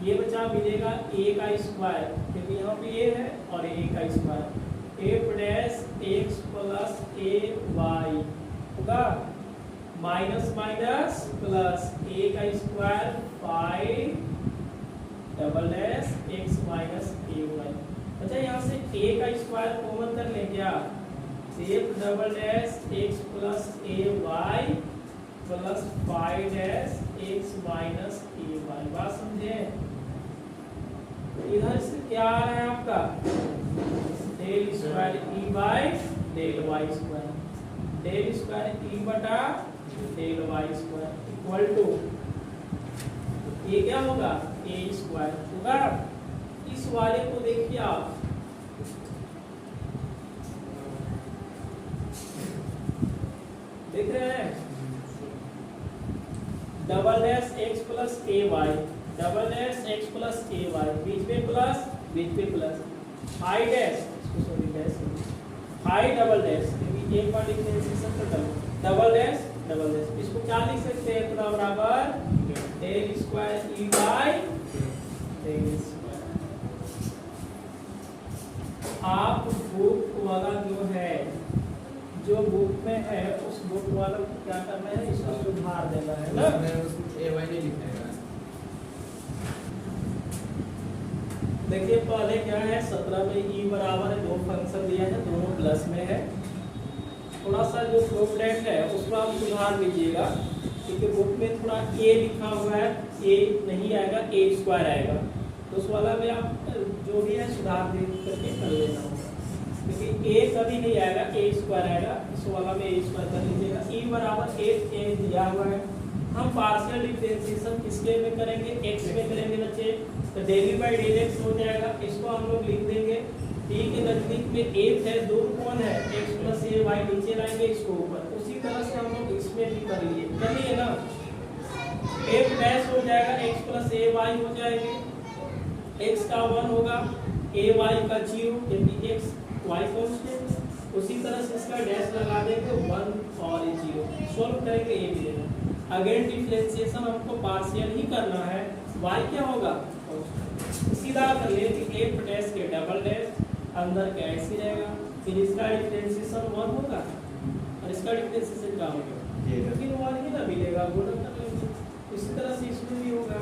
[SPEAKER 1] ये बचा मिलेगा a का स्क्वायर क्योंकि यहाँ पे a है और a का square f dash x plus a y होगा माइनस माइनस प्लस ए का square 5 double dash x minus a y. अच्छा यहाँ से a का स्क्वायर कॉमन कर लें क्या f double dash x plus a y plus 5 dash x minus a y. बात समझे इधर से क्या आ रहा है आपका del square E by del y square, del square e बटा del y square equal to ये क्या होगा ए स्क्वायर होगा। इस वाले को देखिए आप, देख रहे हैं, double dash x plus a y, double dash x plus a y, बीच में प्लस, बीच में plus, high dash, sorry dash, high double dash, क्योंकि एक बार डिफरेंशिएशन कर डबल डैश डबल डैश, इसको क्या लिख सकते हैं पूरा बराबर del square E by del square. आप बुक वाला जो है, जो बुक में है उस बुक वाला को क्या करना है, इसको सुधार देना है ना,
[SPEAKER 2] ए वाई नहीं लिखना है।
[SPEAKER 1] देखिए पहले क्या है 17 में ई बराबर है, दो फंक्शन दिया है, दोनों प्लस में है। थोड़ा सा जो प्रोडक्ट है उसको आप सुधार लीजिएगा, क्योंकि बुक में थोड़ा ए लिखा हुआ है, ए नहीं आएगा, ए स्क्वायर आएगा, तो उस वाला में आप जो भी है सुधार दे करके कर लेना होगा, क्योंकि ए कभी नहीं आएगा, ए स्क्वायर आएगा, इस वाला में ए स्क्वायर कर लीजिएगा। ई बराबर ए दिया हुआ है, हम पार्शियल डिफरेंशिएशन किसके में करेंगे, एक्स में करेंगे बच्चे, तो डेल बाई डेल एक्स हो जाएगा। इसको हम लोग लिख देंगे टी के नजदीक में एक है, दूर कौन है, एक्स प्लस ए वाई, नीचे लाएंगे इसको ऊपर, उसी तरह से हम लोग इसमें भी कर लिए ना, एफ डैश हो जाएगा, एक्स प्लस ए वाई हो जाएंगे, एक्स का 1 होगा, ए वाई का 0, क्योंकि एक्स वाई कांस्टेंट, उसी तरह से इसका डैश लगा देंगे 1 और 0, सोल्व करेंगे ये मिलेगा। अगेन डिफरेंशिएशन हमको पार्शियल ही करना है, वाई क्या होगा सीधा कर ले कि एफ डैश के डबल डैश अंदर का ऐसे रहेगा, फिर इसका डिफरेंशिएशन 1 होगा और इसका डिफरेंशिएशन क्या होगा, लेकिन 1 ही ना मिलेगा, गुणा कर लेंगे। इसी तरह से इसमें भी होगा,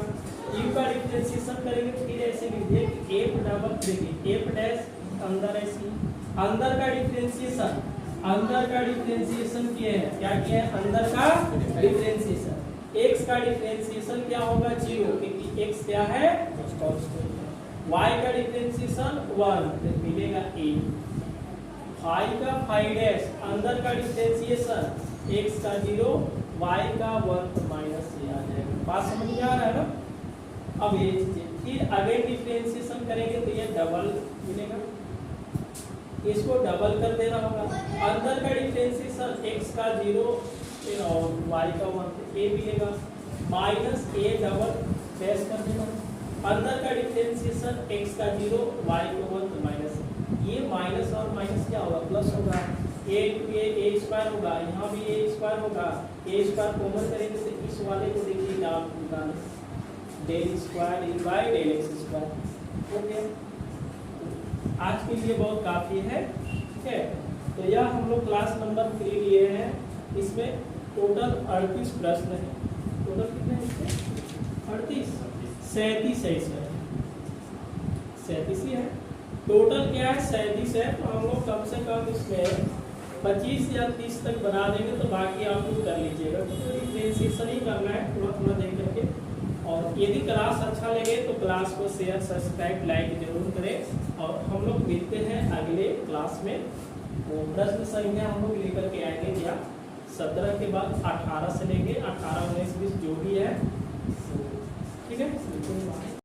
[SPEAKER 1] u का डिफरेंशिएशन करेंगे तो फिर ऐसे लिख दिए कि एफ डबल, देखिए एफ डैश अंदर ऐसे, अंदर का डिफरेंशिएशन, अंदर का डिफरेंशिएशन किया है, क्या किया है, अंदर का डिफरेंशिएशन, x का डिफरेंशिएशन क्या होगा 0, क्योंकि x क्या है कांस्टेंट, y का डिफरेंशिएशन 1, तो मिलेगा a, फाई का फाई डैश, अंदर का डिफरेंशिएशन x का 0, y का 1 तो माइनस a आ जाएगा। बात समझ में आ रहा है ना। अब ये फिर अगेन डिफरेंशिएशन करेंगे तो ये डबल मिलेगा, इसको डबल कर देना होगा, अंदर का डिफरेंशिएशन x का 0 और y का 1 तो a मिलेगा, माइनस a डबल डैश कर देना, अंदर का डिफरेंशिएशन x का 0 y का 1 तो माइनस, ये माइनस और माइनस क्या होगा प्लस होगा, a स्क्वायर होगा, यहाँ भी a स्क्वायर होगा, a स्क्वायर कॉमन करेंगे तो इस वाले को देखिए आप निकालें del square E by del x square. Okay, आज के लिए बहुत काफ़ी है, ठीक है। तो यह हम लोग क्लास नंबर 3 लिए हैं, इसमें टोटल 38 प्रश्न है, टोटल कितने हैं इसमें 38, 37 है इसमें, 37 ही है, टोटल क्या है 37 है, तो हम लोग कम से कम इसमें 25 या 30 तक बना देंगे, तो बाकी आप लोग कर लीजिएगा, तो डिफरेंशिएशन ही करना है थोड़ा थोड़ा देख करके। और यदि क्लास अच्छा लगे तो क्लास को शेयर सब्सक्राइब लाइक जरूर करें, और हम लोग मिलते हैं अगले क्लास में। वो प्रश्न संख्या हम लोग लेकर के आएंगे या 17 के बाद 18 से लेंगे, 18 19 20 जो भी है, ठीक है।